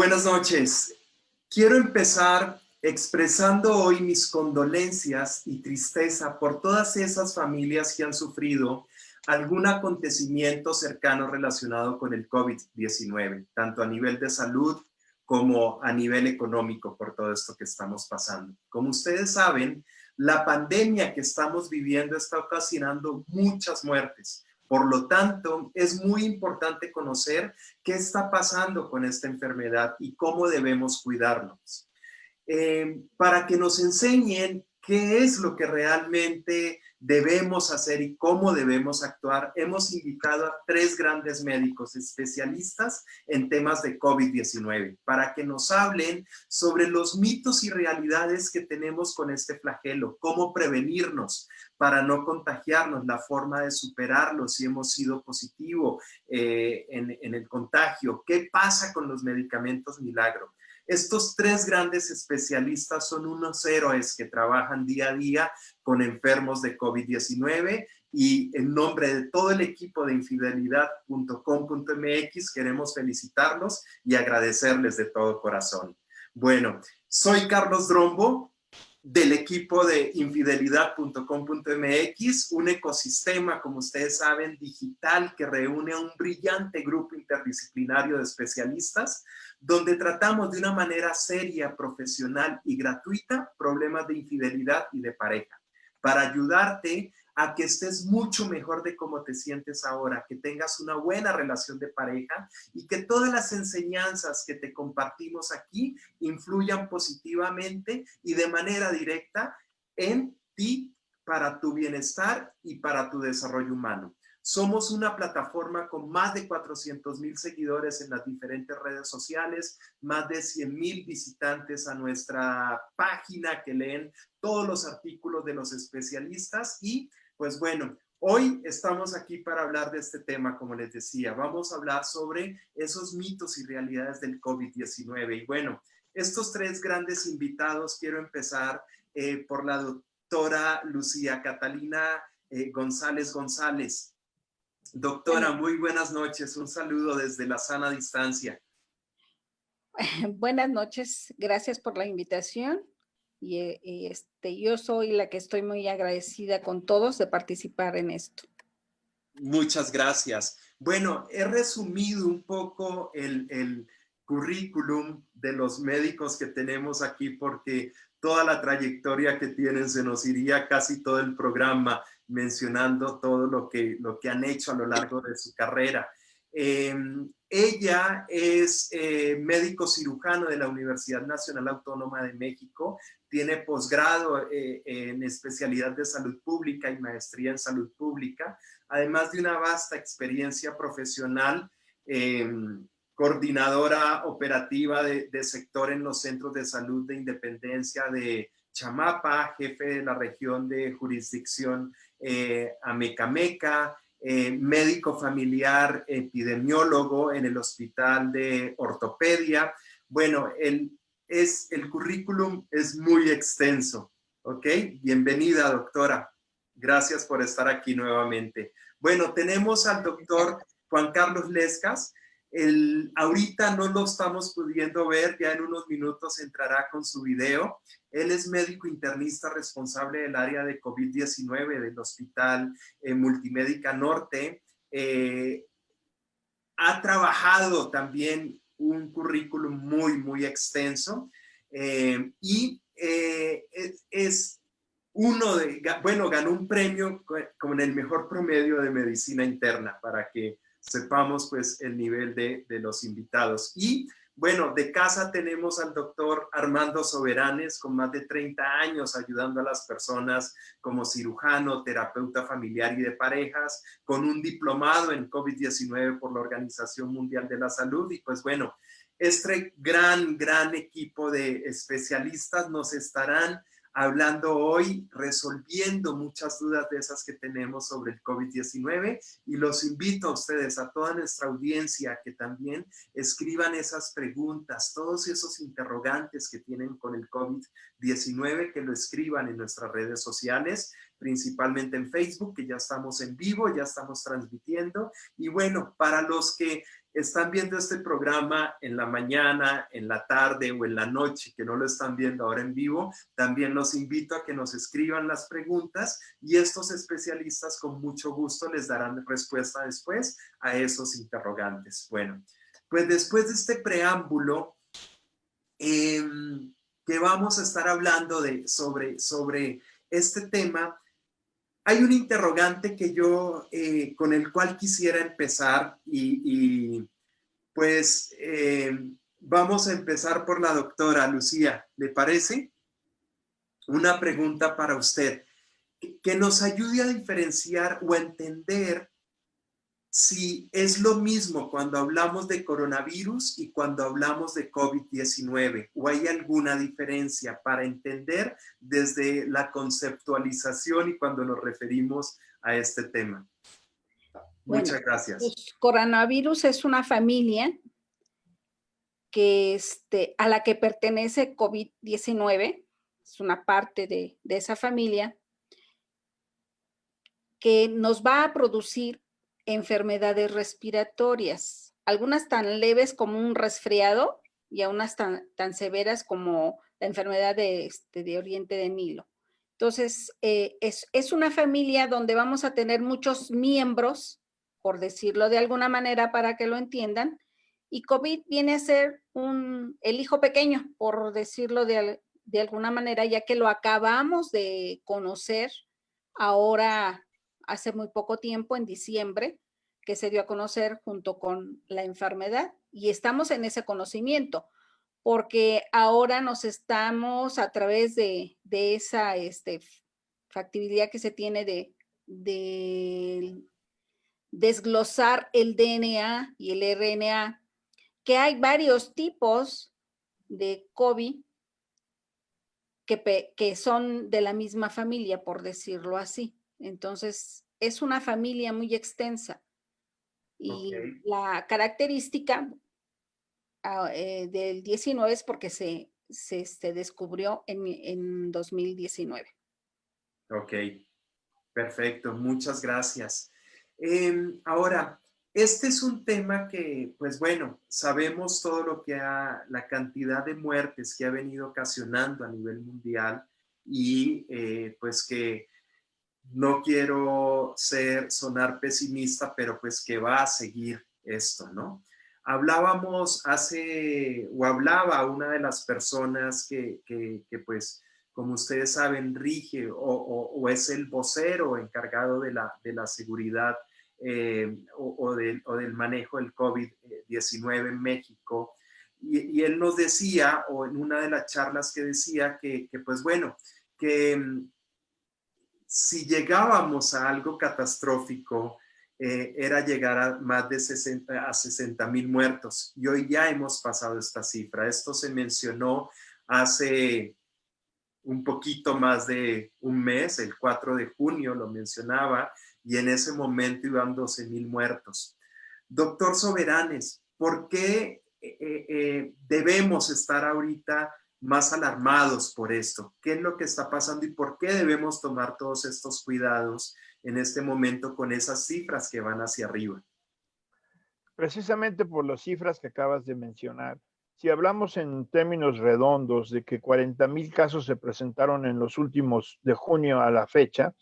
Buenas noches. Quiero empezar expresando hoy mis condolencias y tristeza por todas esas familias que han sufrido algún acontecimiento cercano relacionado con el COVID-19, tanto a nivel de salud como a nivel económico por todo esto que estamos pasando. Como ustedes saben, la pandemia que estamos viviendo está ocasionando muchas muertes. Por lo tanto, es muy importante conocer qué está pasando con esta enfermedad y cómo debemos cuidarnos. Para que nos enseñen qué es lo que realmente debemos hacer y cómo debemos actuar, hemos invitado a 3 grandes médicos especialistas en temas de COVID-19 para que nos hablen sobre los mitos y realidades que tenemos con este flagelo, cómo prevenirnos para no contagiarnos, la forma de superarlo si hemos sido positivo en el contagio, qué pasa con los medicamentos milagro. Estos 3 grandes especialistas son unos héroes que trabajan día a día con enfermos de COVID-19 y en nombre de todo el equipo de infidelidad.com.mx queremos felicitarlos y agradecerles de todo corazón. Bueno, soy Carlos Drombo del equipo de infidelidad.com.mx, un ecosistema, como ustedes saben, digital que reúne a un brillante grupo interdisciplinario de especialistas donde tratamos de una manera seria, profesional y gratuita problemas de infidelidad y de pareja, para ayudarte a que estés mucho mejor de cómo te sientes ahora, que tengas una buena relación de pareja y que todas las enseñanzas que te compartimos aquí influyan positivamente y de manera directa en ti para tu bienestar y para tu desarrollo humano. Somos una plataforma con más de 400,000 seguidores en las diferentes redes sociales, más de 100,000 visitantes a nuestra página que leen todos los artículos de los especialistas y pues bueno, hoy estamos aquí para hablar de este tema, como les decía. Vamos a hablar sobre esos mitos y realidades del COVID-19 y bueno, estos 3 grandes invitados quiero empezar por la doctora Lucía Catalina González González. Doctora, muy buenas noches. Un saludo desde la sana distancia. Buenas noches, gracias por la invitación. Yo soy la que estoy muy agradecida con todos de participar en esto. Muchas gracias. Bueno, he resumido un poco el currículum de los médicos que tenemos aquí porque toda la trayectoria que tienen se nos iría casi todo el programa mencionando todo lo que han hecho a lo largo de su carrera. Ella es médico cirujano de la Universidad Nacional Autónoma de México, tiene posgrado en especialidad de salud pública y maestría en salud pública, además de una vasta experiencia profesional, coordinadora operativa de sector en los centros de salud de Independencia de Chamapa, jefe de la región de jurisdicción Amecameca, médico familiar, epidemiólogo en el Hospital de Ortopedia. Bueno, el currículum es muy extenso, ¿ok? Bienvenida, doctora. Gracias por estar aquí nuevamente. Bueno, tenemos al doctor Juan Carlos Lescas. Ahorita no lo estamos pudiendo ver, ya en unos minutos entrará con su video. Él es médico internista responsable del área de COVID-19 del Hospital Multimédica Norte. Ha trabajado también un currículum muy extenso y es ganó un premio con el mejor promedio de medicina interna para que sepamos pues el nivel de los invitados. Y bueno, de casa tenemos al doctor Armando Soberanes con más de 30 años ayudando a las personas como cirujano, terapeuta familiar y de parejas, con un diplomado en COVID-19 por la Organización Mundial de la Salud. Y pues bueno, este gran equipo de especialistas nos estarán hablando hoy, resolviendo muchas dudas de esas que tenemos sobre el COVID-19 y los invito a ustedes, a toda nuestra audiencia, que también escriban esas preguntas, todos esos interrogantes que tienen con el COVID-19, que lo escriban en nuestras redes sociales, principalmente en Facebook, que ya estamos en vivo, ya estamos transmitiendo. Y bueno, para los que están viendo este programa en la mañana, en la tarde o en la noche, que no lo están viendo ahora en vivo, también los invito a que nos escriban las preguntas y estos especialistas con mucho gusto les darán respuesta después a esos interrogantes. Bueno, pues después de este preámbulo, que vamos a estar hablando sobre este tema, hay un interrogante que yo, con el cual quisiera empezar pues vamos a empezar por la doctora Lucía, ¿le parece? Una pregunta para usted, que nos ayude a diferenciar o a entender si es lo mismo cuando hablamos de coronavirus y cuando hablamos de COVID-19, o hay alguna diferencia para entender desde la conceptualización y cuando nos referimos a este tema. Bueno, Muchas gracias. pues, coronavirus es una familia que a la que pertenece COVID-19, es una parte de esa familia, que nos va a producir enfermedades respiratorias, algunas tan leves como un resfriado y unas tan severas como la enfermedad de Oriente de Nilo. Entonces, es una familia donde vamos a tener muchos miembros, por decirlo de alguna manera para que lo entiendan, y COVID viene a ser el hijo pequeño, por decirlo de alguna manera, ya que lo acabamos de conocer ahora hace muy poco tiempo, en diciembre, que se dio a conocer junto con la enfermedad, y estamos en ese conocimiento, porque ahora nos estamos a través de esa factibilidad que se tiene de desglosar el DNA y el RNA, que hay varios tipos de COVID que son de la misma familia, por decirlo así. Entonces, es una familia muy extensa y Okay. la característica del 19 es porque se descubrió en 2019. Ok, perfecto, muchas gracias. Ahora, este es un tema que, pues bueno, sabemos todo lo que la cantidad de muertes que ha venido ocasionando a nivel mundial y pues que no quiero sonar pesimista, pero pues que va a seguir esto, ¿no? Hablaba una de las personas que pues, como ustedes saben, rige o es el vocero encargado de la seguridad o del manejo del COVID-19 en México. Y él nos decía, o en una de las charlas que decía, que pues bueno, que si llegábamos a algo catastrófico, era llegar a más de 60,000 muertos. Y hoy ya hemos pasado esta cifra. Esto se mencionó hace un poquito más de un mes, el 4 de junio lo mencionaba, y en ese momento iban 12,000 muertos. Doctor Soberanes, ¿por qué debemos estar ahorita más alarmados por esto? ¿Qué es lo que está pasando y por qué debemos tomar todos estos cuidados en este momento con esas cifras que van hacia arriba? Precisamente por las cifras que acabas de mencionar. Si hablamos en términos redondos de que 40,000 casos se presentaron en los últimos de junio a la fecha,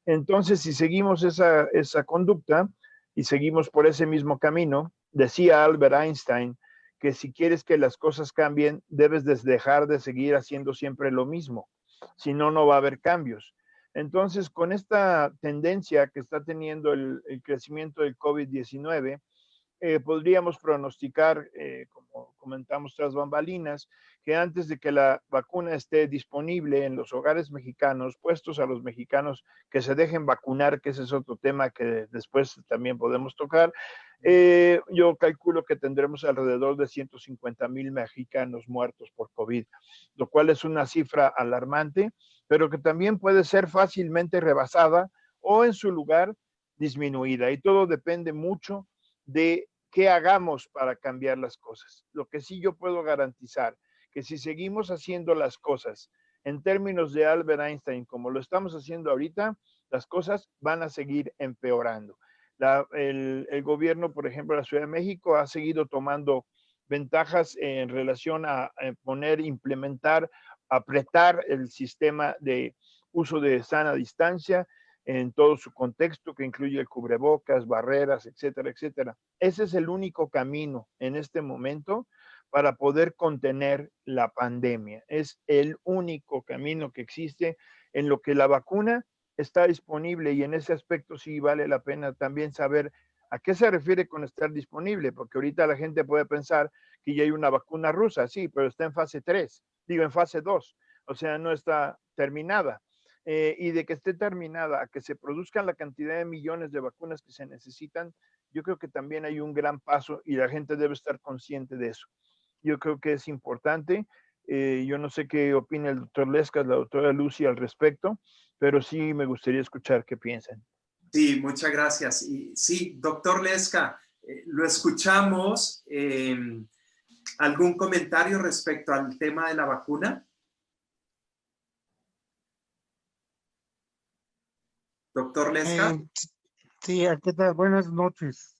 entonces si seguimos esa conducta y seguimos por ese mismo camino, decía Albert Einstein que si quieres que las cosas cambien, debes dejar de seguir haciendo siempre lo mismo, si no, no va a haber cambios. Entonces, con esta tendencia que está teniendo el crecimiento del COVID-19, podríamos pronosticar, como comentamos tras bambalinas, que antes de que la vacuna esté disponible en los hogares mexicanos, puestos a los mexicanos que se dejen vacunar, que ese es otro tema que después también podemos tocar, yo calculo que tendremos alrededor de 150,000 mexicanos muertos por COVID, lo cual es una cifra alarmante, pero que también puede ser fácilmente rebasada o en su lugar disminuida. Y todo depende mucho de qué hagamos para cambiar las cosas. Lo que sí yo puedo garantizar, que si seguimos haciendo las cosas en términos de Albert Einstein, como lo estamos haciendo ahorita, las cosas van a seguir empeorando. El gobierno, por ejemplo, de la Ciudad de México ha seguido tomando ventajas en relación a poner, implementar, apretar el sistema de uso de sana distancia en todo su contexto, que incluye el cubrebocas, barreras, etcétera, etcétera. Ese es el único camino en este momento para poder contener la pandemia. Es el único camino que existe en lo que la vacuna está disponible, y en ese aspecto sí vale la pena también saber a qué se refiere con estar disponible, porque ahorita la gente puede pensar que ya hay una vacuna rusa, sí, pero está en fase 3, digo en fase 2, o sea, no está terminada. Y de que esté terminada a que se produzcan la cantidad de millones de vacunas que se necesitan, yo creo que también hay un gran paso y la gente debe estar consciente de eso. Yo creo que es importante. Yo no sé qué opina el doctor Lescas, la doctora Lucy al respecto, pero sí me gustaría escuchar qué piensan. Sí, muchas gracias. Y sí, doctor Lesca, lo escuchamos. ¿Algún comentario respecto al tema de la vacuna? Doctor Lesca. Sí, ¿qué tal? Buenas noches.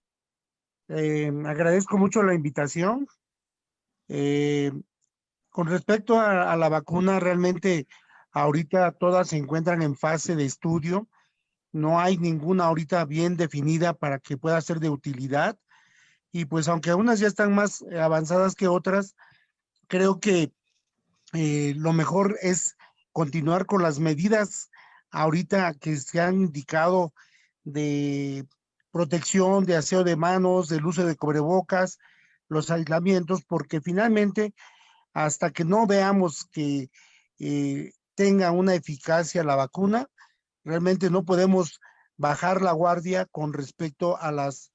Agradezco mucho la invitación. Eh, con respecto a la vacuna, realmente ahorita todas se encuentran en fase de estudio. No hay ninguna ahorita bien definida para que pueda ser de utilidad. Y pues aunque unas ya están más avanzadas que otras, creo que lo mejor es continuar con las medidas ahorita que se han indicado de protección, de aseo de manos, del uso de cubrebocas, los aislamientos, porque finalmente, hasta que no veamos que tenga una eficacia la vacuna, realmente no podemos bajar la guardia con respecto a las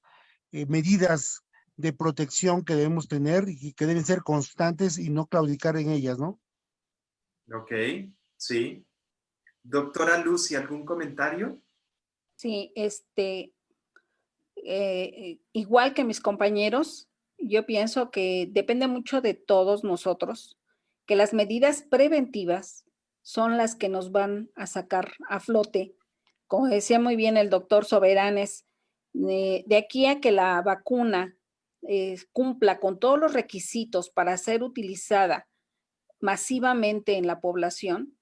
medidas de protección que debemos tener y que deben ser constantes y no claudicar en ellas, ¿no? Ok, sí. Doctora Lucy, ¿algún comentario? Sí, igual que mis compañeros, yo pienso que depende mucho de todos nosotros, que las medidas preventivas son las que nos van a sacar a flote. Como decía muy bien el doctor Soberanes, de aquí a que la vacuna cumpla con todos los requisitos para ser utilizada masivamente en la población,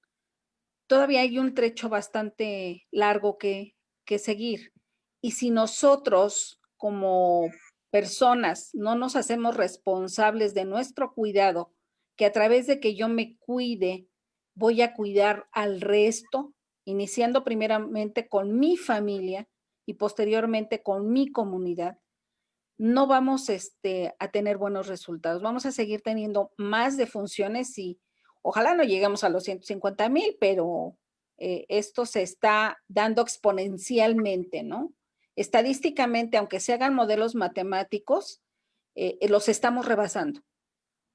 todavía hay un trecho bastante largo que seguir. Y si nosotros como personas no nos hacemos responsables de nuestro cuidado, que a través de que yo me cuide, voy a cuidar al resto, iniciando primeramente con mi familia y posteriormente con mi comunidad, no vamos a tener buenos resultados. Vamos a seguir teniendo más defunciones y ojalá no lleguemos a los 150,000, pero esto se está dando exponencialmente, ¿no? Estadísticamente, aunque se hagan modelos matemáticos, los estamos rebasando.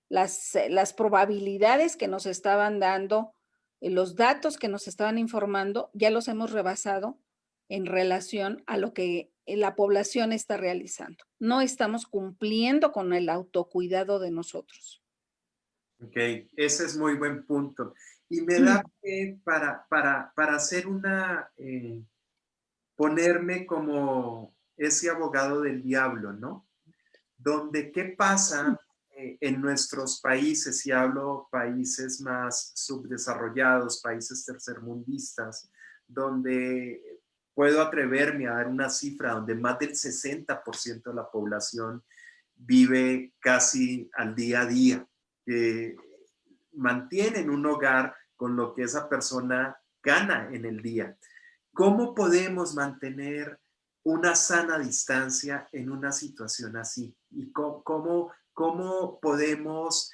Las probabilidades que nos estaban dando, los datos que nos estaban informando, ya los hemos rebasado en relación a lo que la población está realizando. No estamos cumpliendo con el autocuidado de nosotros. Ok, ese es muy buen punto. Y me da que para hacer ponerme como ese abogado del diablo, ¿no? Donde, ¿qué pasa en nuestros países? Y hablo países más subdesarrollados, países tercermundistas, donde puedo atreverme a dar una cifra donde más del 60% de la población vive casi al día a día, que mantienen un hogar con lo que esa persona gana en el día. ¿Cómo podemos mantener una sana distancia en una situación así? ¿Y cómo podemos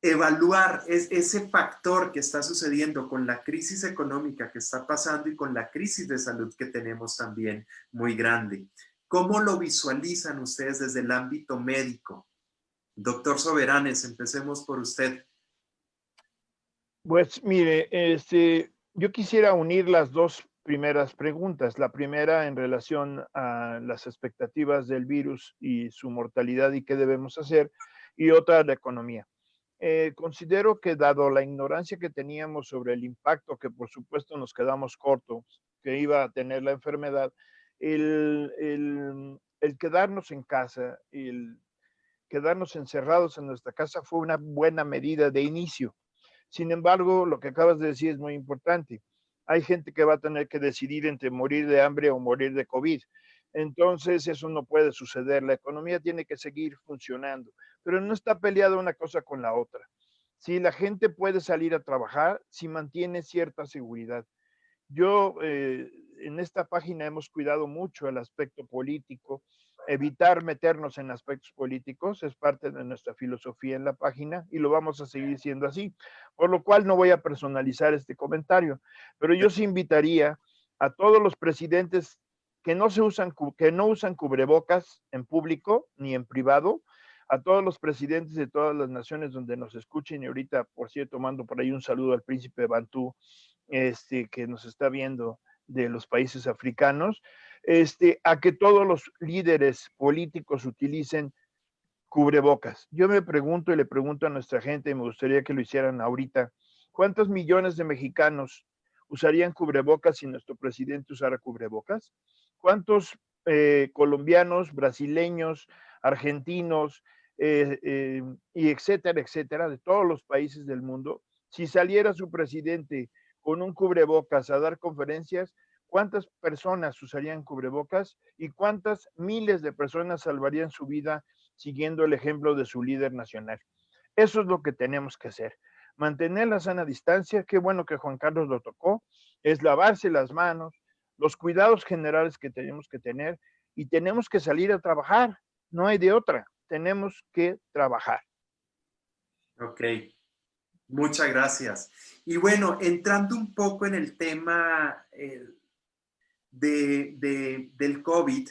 evaluar ese factor que está sucediendo con la crisis económica que está pasando y con la crisis de salud que tenemos también muy grande? ¿Cómo lo visualizan ustedes desde el ámbito médico? Doctor Soberanes, empecemos por usted. Pues mire, yo quisiera unir las dos primeras preguntas. La primera en relación a las expectativas del virus y su mortalidad y qué debemos hacer, y otra la economía. Considero que dado la ignorancia que teníamos sobre el impacto, que por supuesto nos quedamos cortos, que iba a tener la enfermedad, el quedarnos en casa, el quedarnos encerrados en nuestra casa fue una buena medida de inicio. Sin embargo, lo que acabas de decir es muy importante. Hay gente que va a tener que decidir entre morir de hambre o morir de COVID. Entonces, eso no puede suceder. La economía tiene que seguir funcionando, pero no está peleada una cosa con la otra. Si la gente puede salir a trabajar, si mantiene cierta seguridad. Yo, en esta página hemos cuidado mucho el aspecto político, evitar meternos en aspectos políticos, es parte de nuestra filosofía en la página y lo vamos a seguir siendo así, por lo cual no voy a personalizar este comentario, pero yo sí invitaría a todos los presidentes que no usan cubrebocas en público ni en privado, a todos los presidentes de todas las naciones donde nos escuchen, y ahorita, por cierto, mando por ahí un saludo al príncipe Bantú, que nos está viendo de los países africanos, a que todos los líderes políticos utilicen cubrebocas. Yo me pregunto y le pregunto a nuestra gente, y me gustaría que lo hicieran ahorita, ¿cuántos millones de mexicanos usarían cubrebocas si nuestro presidente usara cubrebocas? ¿Cuántos colombianos, brasileños, argentinos, y etcétera, etcétera, de todos los países del mundo, si saliera su presidente con un cubrebocas a dar conferencias, cuántas personas usarían cubrebocas y cuántas miles de personas salvarían su vida siguiendo el ejemplo de su líder nacional? Eso es lo que tenemos que hacer. Mantener la sana distancia, qué bueno que Juan Carlos lo tocó, es lavarse las manos, los cuidados generales que tenemos que tener, y tenemos que salir a trabajar, no hay de otra, tenemos que trabajar. Ok. Muchas gracias. Y bueno, entrando un poco en el tema del COVID,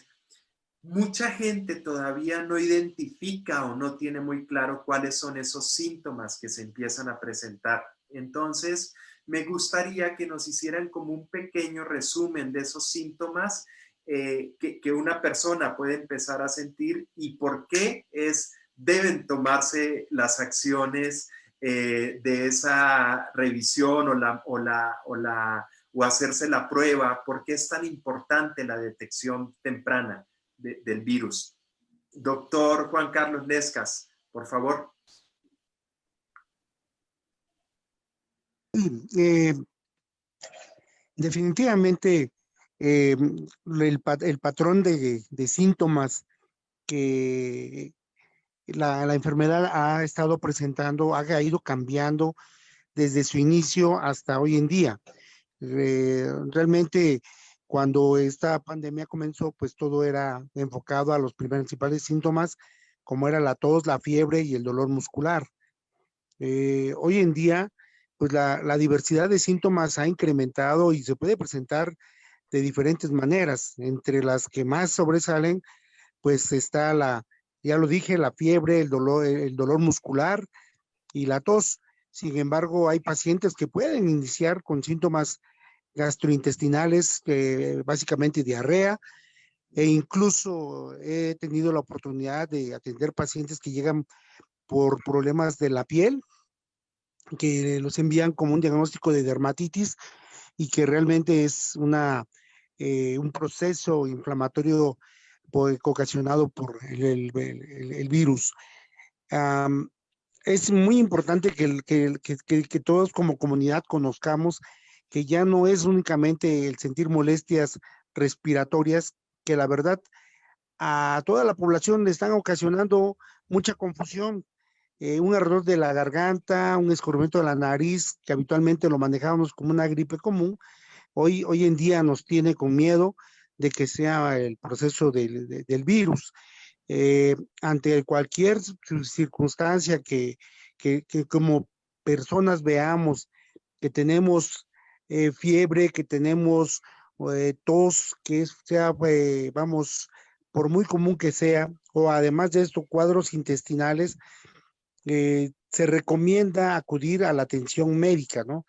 mucha gente todavía no identifica o no tiene muy claro cuáles son esos síntomas que se empiezan a presentar. Entonces, me gustaría que nos hicieran como un pequeño resumen de esos síntomas que una persona puede empezar a sentir y por qué deben tomarse las acciones de esa revisión o hacerse la prueba, por qué es tan importante la detección temprana del virus. Doctor Juan Carlos Lescas, por favor. Definitivamente el patrón de síntomas que la enfermedad ha estado presentando ha ido cambiando desde su inicio hasta hoy en día. Realmente cuando esta pandemia comenzó, pues todo era enfocado a los principales síntomas, como era la tos, la fiebre y el dolor muscular. Hoy en día, pues la diversidad de síntomas ha incrementado y se puede presentar de diferentes maneras. Entre las que más sobresalen, pues está ya lo dije, la fiebre, el dolor muscular y la tos. Sin embargo, hay pacientes que pueden iniciar con síntomas gastrointestinales, básicamente diarrea, e incluso he tenido la oportunidad de atender pacientes que llegan por problemas de la piel, que los envían como un diagnóstico de dermatitis y que realmente es un proceso inflamatorio ocasionado por el virus. Es muy importante que todos como comunidad conozcamos que ya no es únicamente el sentir molestias respiratorias, que la verdad a toda la población le están ocasionando mucha confusión. Un ardor de la garganta, un escurrimiento de la nariz, que habitualmente lo manejábamos como una gripe común, hoy en día nos tiene con miedo de que sea el proceso del virus. Ante cualquier circunstancia que como personas veamos que tenemos fiebre, que tenemos tos, vamos, por muy común que sea, o además de esto, cuadros intestinales, se recomienda acudir a la atención médica, ¿no?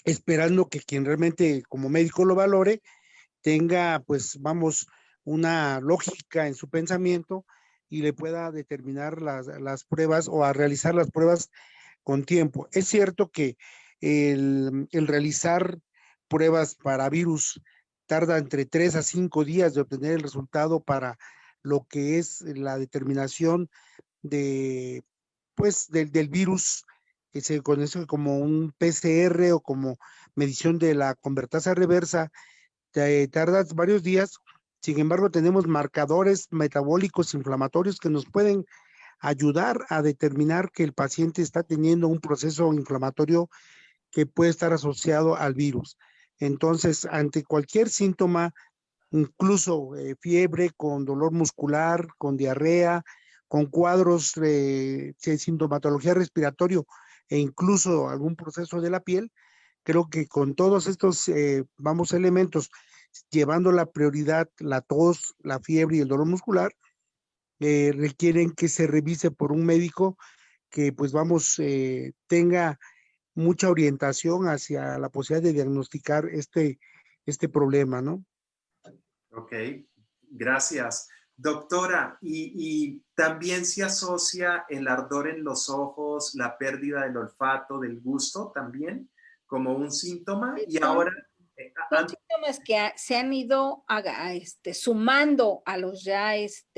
Esperando que quien realmente como médico lo valore tenga, pues, vamos, una lógica en su pensamiento y le pueda determinar las pruebas o a realizar las pruebas con tiempo. Es cierto que el realizar pruebas para virus tarda entre 3 a 5 días de obtener el resultado para lo que es la determinación de, pues, del virus, que se conoce como un PCR o como medición de la convertasa reversa, tarda varios días. Sin embargo, tenemos marcadores metabólicos inflamatorios que nos pueden ayudar a determinar que el paciente está teniendo un proceso inflamatorio que puede estar asociado al virus. Entonces, ante cualquier síntoma, incluso fiebre, con dolor muscular, con diarrea, con cuadros de sintomatología respiratoria e incluso algún proceso de la piel, creo que con todos estos elementos, llevando la prioridad, la tos, la fiebre y el dolor muscular, requieren que se revise por un médico que tenga mucha orientación hacia la posibilidad de diagnosticar este problema, ¿no? Ok, gracias. Doctora, y también se asocia el ardor en los ojos, la pérdida del olfato, del gusto también, como un síntoma. Y ahora... Son síntomas que se han ido sumando a los ya,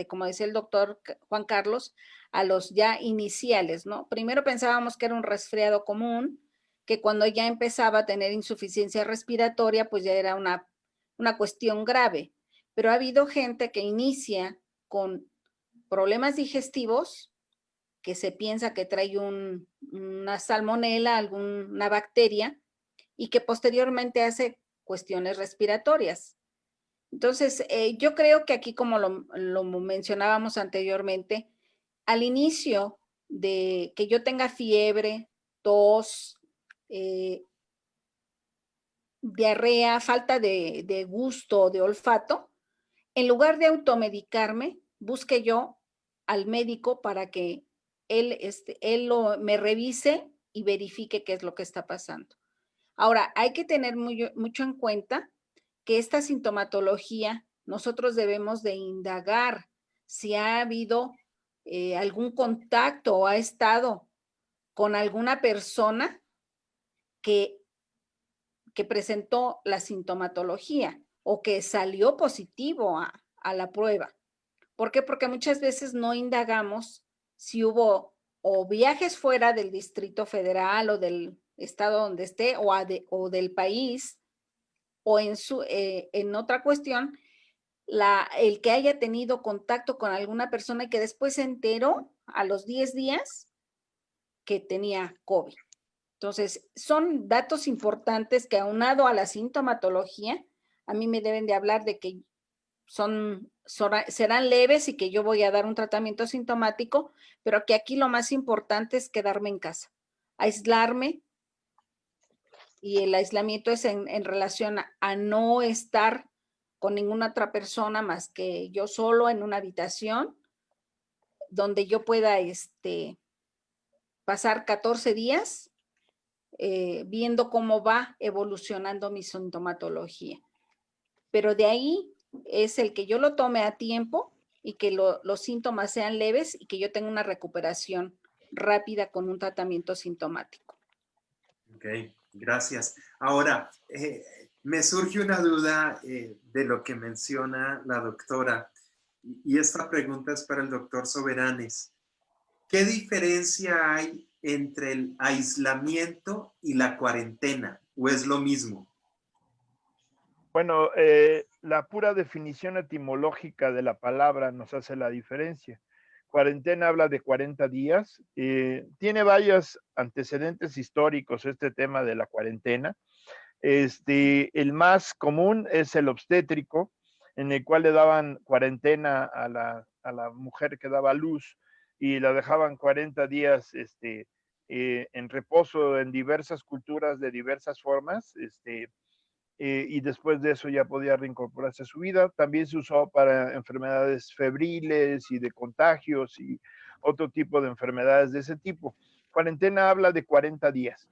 como decía el doctor Juan Carlos, a los ya iniciales, ¿no? Primero pensábamos que era un resfriado común, que cuando ya empezaba a tener insuficiencia respiratoria, pues ya era una cuestión grave. Pero ha habido gente que inicia con problemas digestivos, que se piensa que trae una salmonela, alguna bacteria, y que posteriormente hace cuestiones respiratorias. Entonces, yo creo que aquí, como lo mencionábamos anteriormente, al inicio de que yo tenga fiebre, tos, diarrea, falta de gusto, de olfato, en lugar de automedicarme, busque yo al médico para que él me revise y verifique qué es lo que está pasando. Ahora, hay que tener mucho en cuenta que esta sintomatología nosotros debemos de indagar si ha habido algún contacto o ha estado con alguna persona que presentó la sintomatología o que salió positivo a la prueba. ¿Por qué? Porque muchas veces no indagamos si hubo o viajes fuera del Distrito Federal o del estado donde esté o del país, o en otra cuestión, el que haya tenido contacto con alguna persona y que después se enteró a los 10 días que tenía COVID. Entonces, son datos importantes que, aunado a la sintomatología, a mí me deben de hablar de que serán leves y que yo voy a dar un tratamiento sintomático, pero que aquí lo más importante es quedarme en casa, aislarme, y el aislamiento es en relación a no estar con ninguna otra persona más que yo solo en una habitación donde yo pueda pasar 14 días viendo cómo va evolucionando mi sintomatología. Pero de ahí es el que yo lo tome a tiempo y que los síntomas sean leves y que yo tenga una recuperación rápida con un tratamiento sintomático. Ok, gracias. Ahora, me surge una duda de lo que menciona la doctora, y esta pregunta es para el doctor Soberanes. ¿Qué diferencia hay entre el aislamiento y la cuarentena? ¿O es lo mismo? Bueno, la pura definición etimológica de la palabra nos hace la diferencia. Cuarentena habla de 40 días. Tiene varios antecedentes históricos este tema de la cuarentena. El más común es el obstétrico, en el cual le daban cuarentena a la mujer que daba luz y la dejaban 40 días en reposo en diversas culturas de diversas formas. Y después de eso ya podía reincorporarse a su vida. También se usó para enfermedades febriles y de contagios y otro tipo de enfermedades de ese tipo. Cuarentena habla de 40 días.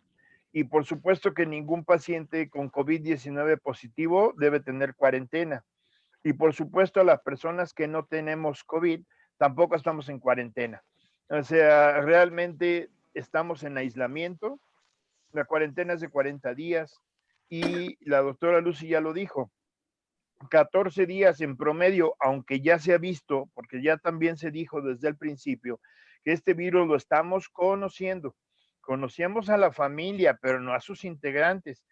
Y por supuesto que ningún paciente con COVID-19 positivo debe tener cuarentena. Y por supuesto las personas que no tenemos COVID tampoco estamos en cuarentena. O sea, realmente estamos en aislamiento. La cuarentena es de 40 días. y la doctora Lucy ya lo dijo, 14 días en promedio, aunque ya se ha visto, porque ya también se dijo desde el principio, que este virus lo estamos conociendo. Conocíamos a la familia, pero no a sus integrantes.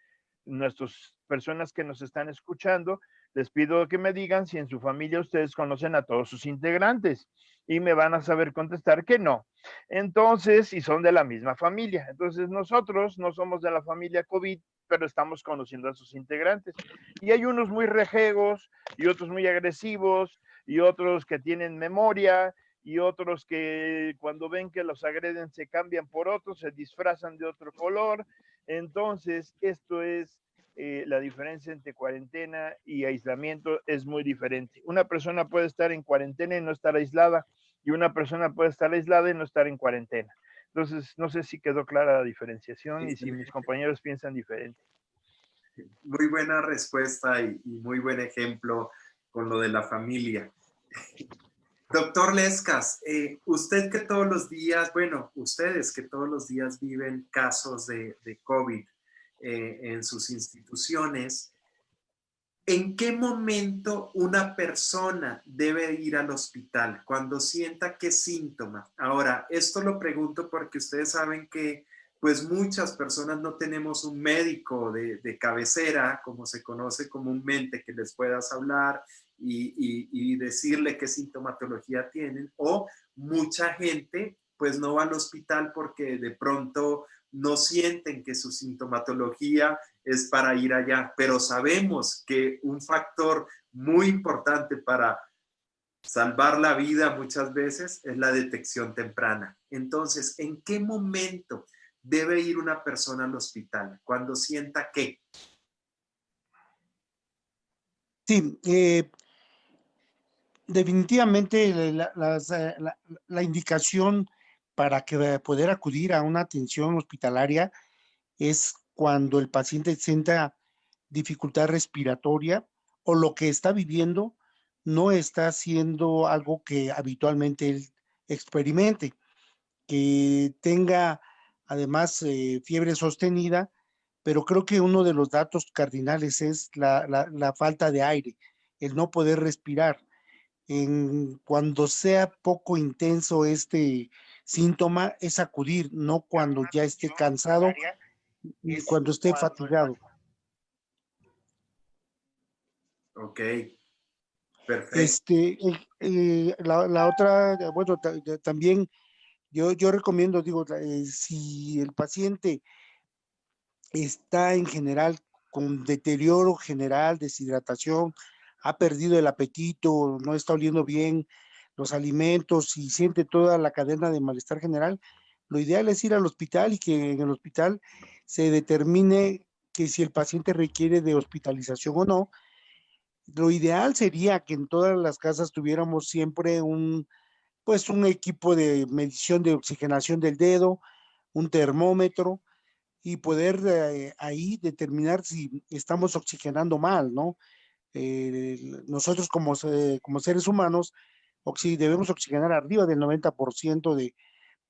Nuestras personas que nos están escuchando, les pido que me digan si en su familia ustedes conocen a todos sus integrantes y me van a saber contestar que no. Entonces, y son de la misma familia. Entonces, nosotros no somos de la familia COVID, pero estamos conociendo a sus integrantes. Y hay unos muy rejegos y otros muy agresivos y otros que tienen memoria y otros que cuando ven que los agreden se cambian por otros, se disfrazan de otro color. Entonces, esto es la diferencia entre cuarentena y aislamiento es muy diferente. Una persona puede estar en cuarentena y no estar aislada, y una persona puede estar aislada y no estar en cuarentena. Entonces, no sé si quedó clara la diferenciación y si mis compañeros piensan diferente. Muy buena respuesta y muy buen ejemplo con lo de la familia. Doctor Lescas, usted que todos los días, bueno, ustedes que todos los días viven casos de COVID en sus instituciones, ¿en qué momento una persona debe ir al hospital? Cuando sienta qué síntoma. Ahora, esto lo pregunto porque ustedes saben que pues muchas personas no tenemos un médico de cabecera, como se conoce comúnmente, que les puedas hablar y decirle qué sintomatología tienen, o mucha gente pues no va al hospital porque de pronto no sienten que su sintomatología es para ir allá, pero sabemos que un factor muy importante para salvar la vida muchas veces es la detección temprana. Entonces, ¿en qué momento debe ir una persona al hospital? Cuando sienta qué. Sí, definitivamente la indicación para que poder acudir a una atención hospitalaria es cuando el paciente sienta dificultad respiratoria o lo que está viviendo no está haciendo algo que habitualmente él experimente, que tenga además fiebre sostenida, pero creo que uno de los datos cardinales es la falta de aire, el no poder respirar. Cuando sea poco intenso este síntoma, es acudir, no cuando ya esté cansado y cuando esté fatigado. Ok, perfecto. La otra, bueno, también yo recomiendo, digo, si el paciente está en general con deterioro general, deshidratación, ha perdido el apetito, no está oliendo bien los alimentos y siente toda la cadena de malestar general, lo ideal es ir al hospital y que en el hospital se determine que si el paciente requiere de hospitalización o no. Lo ideal sería que en todas las casas tuviéramos siempre pues un equipo de medición de oxigenación del dedo, un termómetro y poder ahí determinar si estamos oxigenando mal, ¿no? Nosotros como seres humanos debemos oxigenar arriba del 90%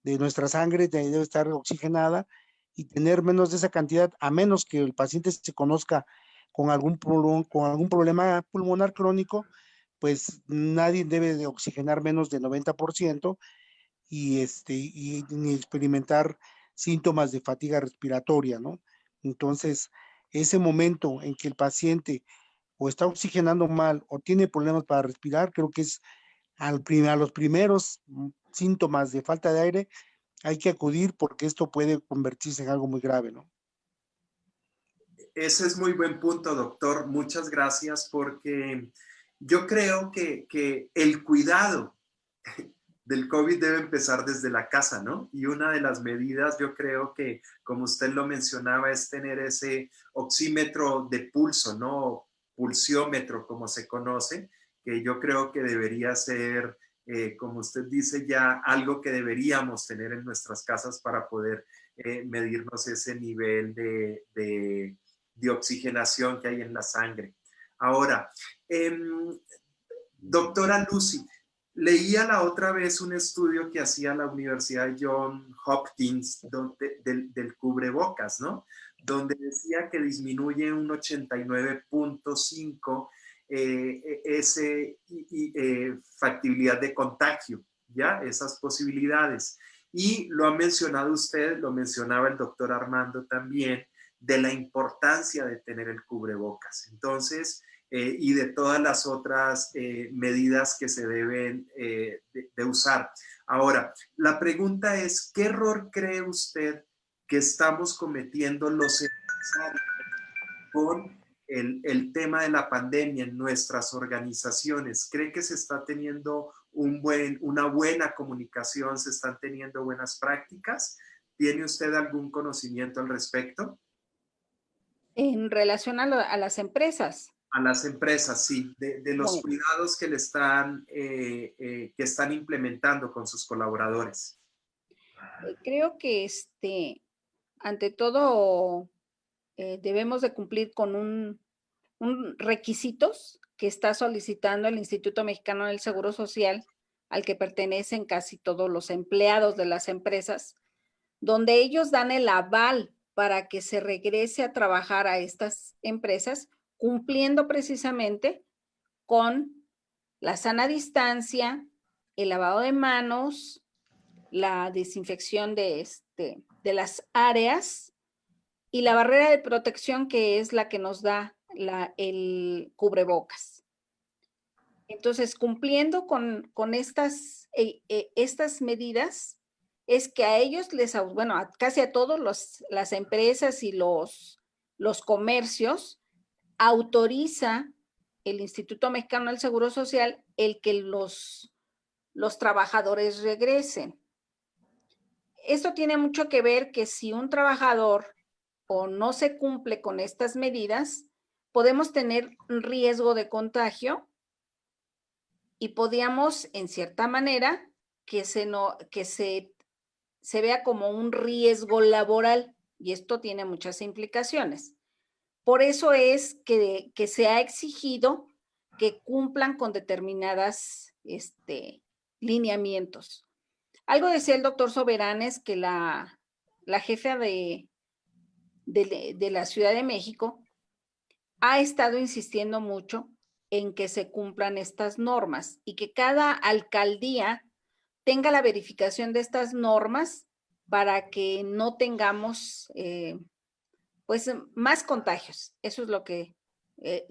de nuestra sangre, debe estar oxigenada y tener menos de esa cantidad, a menos que el paciente se conozca con algún problema pulmonar crónico, pues nadie debe de oxigenar menos del 90% y ni experimentar síntomas de fatiga respiratoria, ¿no? Entonces, ese momento en que el paciente o está oxigenando mal o tiene problemas para respirar, creo que es a los primeros síntomas de falta de aire, hay que acudir porque esto puede convertirse en algo muy grave, ¿no? Ese es muy buen punto, doctor. Muchas gracias porque yo creo que el cuidado del COVID debe empezar desde la casa, ¿no? Y una de las medidas, yo creo que, como usted lo mencionaba, es tener ese oxímetro de pulso, ¿no? Pulsiómetro, como se conoce, que yo creo que debería ser, como usted dice, ya algo que deberíamos tener en nuestras casas para poder medirnos ese nivel de oxigenación que hay en la sangre. Ahora, doctora Lucy, leía la otra vez un estudio que hacía la Universidad Johns Hopkins del cubrebocas, ¿no? donde decía que disminuye un 89.5 factibilidad de contagio, ¿ya? Esas posibilidades. Y lo ha mencionado usted, lo mencionaba el doctor Armando también, de la importancia de tener el cubrebocas. Entonces, y de todas las otras medidas que se deben de usar. Ahora, la pregunta es, ¿qué error cree usted que estamos cometiendo los empresarios con el tema de la pandemia en nuestras organizaciones? ¿Cree que se está teniendo una buena comunicación, se están teniendo buenas prácticas? ¿Tiene usted algún conocimiento al respecto? En relación a las empresas. A las empresas, sí, de los Bueno, cuidados que que están implementando con sus colaboradores. creo que ante todo debemos de cumplir con un requisitos que está solicitando el Instituto Mexicano del Seguro Social, al que pertenecen casi todos los empleados de las empresas, donde ellos dan el aval para que se regrese a trabajar a estas empresas, cumpliendo precisamente con la sana distancia, el lavado de manos, la desinfección de las áreas y la barrera de protección, que es la que nos da el cubrebocas. Entonces, cumpliendo con estas medidas, es que a ellos bueno, casi a todos las empresas y los comercios autoriza el Instituto Mexicano del Seguro Social el que los trabajadores regresen. Esto tiene mucho que ver que si un trabajador o no se cumple con estas medidas, podemos tener un riesgo de contagio y podríamos, en cierta manera, que se vea como un riesgo laboral, y esto tiene muchas implicaciones. Por eso es que se ha exigido que cumplan con determinadas lineamientos. Algo decía el doctor Soberanes, que la jefa de la Ciudad de México ha estado insistiendo mucho en que se cumplan estas normas y que cada alcaldía tenga la verificación de estas normas para que no tengamos pues más contagios. Eso es lo que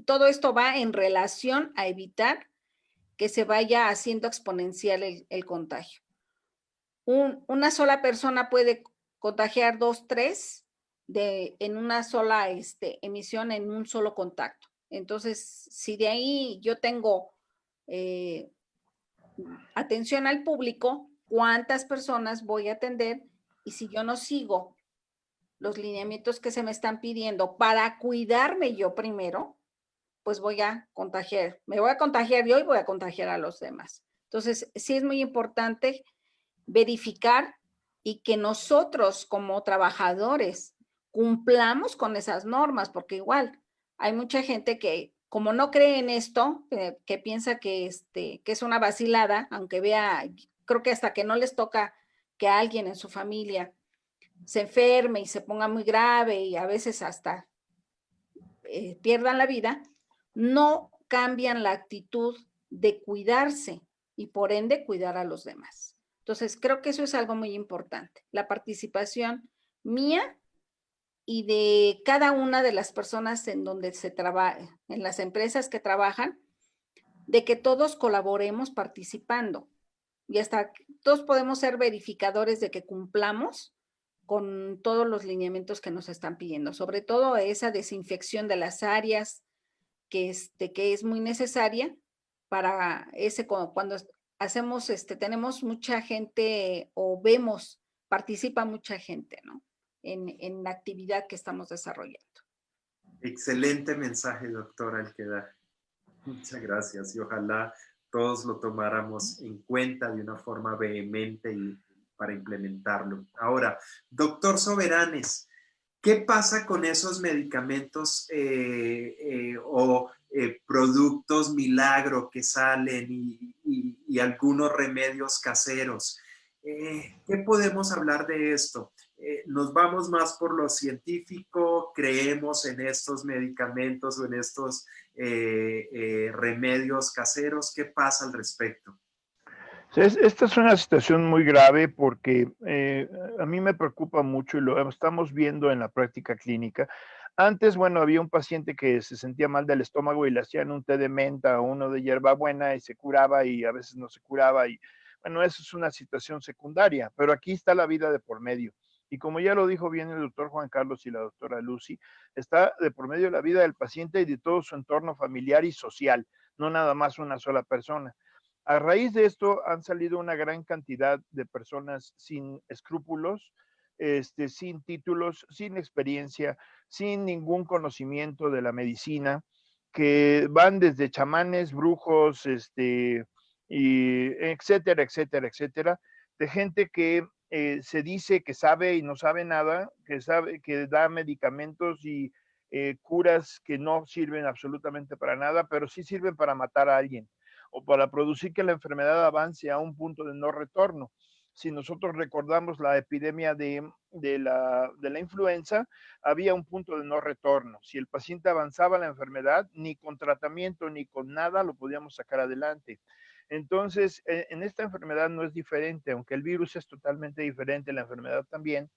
todo esto va en relación a evitar que se vaya haciendo exponencial el contagio. Una sola persona puede contagiar 2, 3 en una sola emisión, en un solo contacto. Entonces, si de ahí yo tengo atención al público, ¿cuántas personas voy a atender? Y si yo no sigo los lineamientos que se me están pidiendo para cuidarme yo primero, pues voy a contagiar. Me voy a contagiar yo y voy a contagiar a los demás. Entonces, sí es muy importante verificar y que nosotros como trabajadores cumplamos con esas normas, porque igual hay mucha gente que como no cree en esto, que piensa que es una vacilada, aunque vea, creo que hasta que no les toca que alguien en su familia se enferme y se ponga muy grave y a veces hasta pierdan la vida, no cambian la actitud de cuidarse y por ende cuidar a los demás. Entonces, creo que eso es algo muy importante, la participación mía y de cada una de las personas en donde se trabaja, en las empresas que trabajan, de que todos colaboremos participando y hasta todos podemos ser verificadores de que cumplamos con todos los lineamientos que nos están pidiendo, sobre todo esa desinfección de las áreas que es muy necesaria para cuando hacemos, tenemos mucha gente o vemos, participa mucha gente, ¿no? En la actividad que estamos desarrollando. Excelente mensaje, doctora, el que da. Muchas gracias y ojalá todos lo tomáramos en cuenta de una forma vehemente y para implementarlo. Ahora, doctor Soberanes, ¿qué pasa con esos medicamentos o productos milagro que salen y algunos remedios caseros? ¿Qué podemos hablar de esto? nos vamos más por lo científico, creemos en estos medicamentos o en estos remedios caseros. ¿Qué pasa al respecto? Esta es una situación muy grave porque a mí me preocupa mucho y lo estamos viendo en la práctica clínica. Antes, bueno, había un paciente que se sentía mal del estómago y le hacían un té de menta o uno de hierbabuena y se curaba y a veces no se curaba y bueno, eso es una situación secundaria, pero aquí está la vida de por medio. Y como ya lo dijo bien el doctor Juan Carlos y la doctora Lucy, está de por medio la vida del paciente y de todo su entorno familiar y social, no nada más una sola persona. A raíz de esto han salido una gran cantidad de personas sin escrúpulos, sin títulos, sin experiencia, sin ningún conocimiento de la medicina, que van desde chamanes, brujos, y etcétera, etcétera, etcétera, de gente que se dice que sabe y no sabe nada, que sabe que da medicamentos y curas que no sirven absolutamente para nada, pero sí sirven para matar a alguien o para producir que la enfermedad avance a un punto de no retorno. Si nosotros recordamos la epidemia de la influenza, había un punto de no retorno. Si el paciente avanzaba la enfermedad, ni con tratamiento ni con nada lo podíamos sacar adelante. Entonces, en esta enfermedad no es diferente, aunque el virus es totalmente diferente, la enfermedad también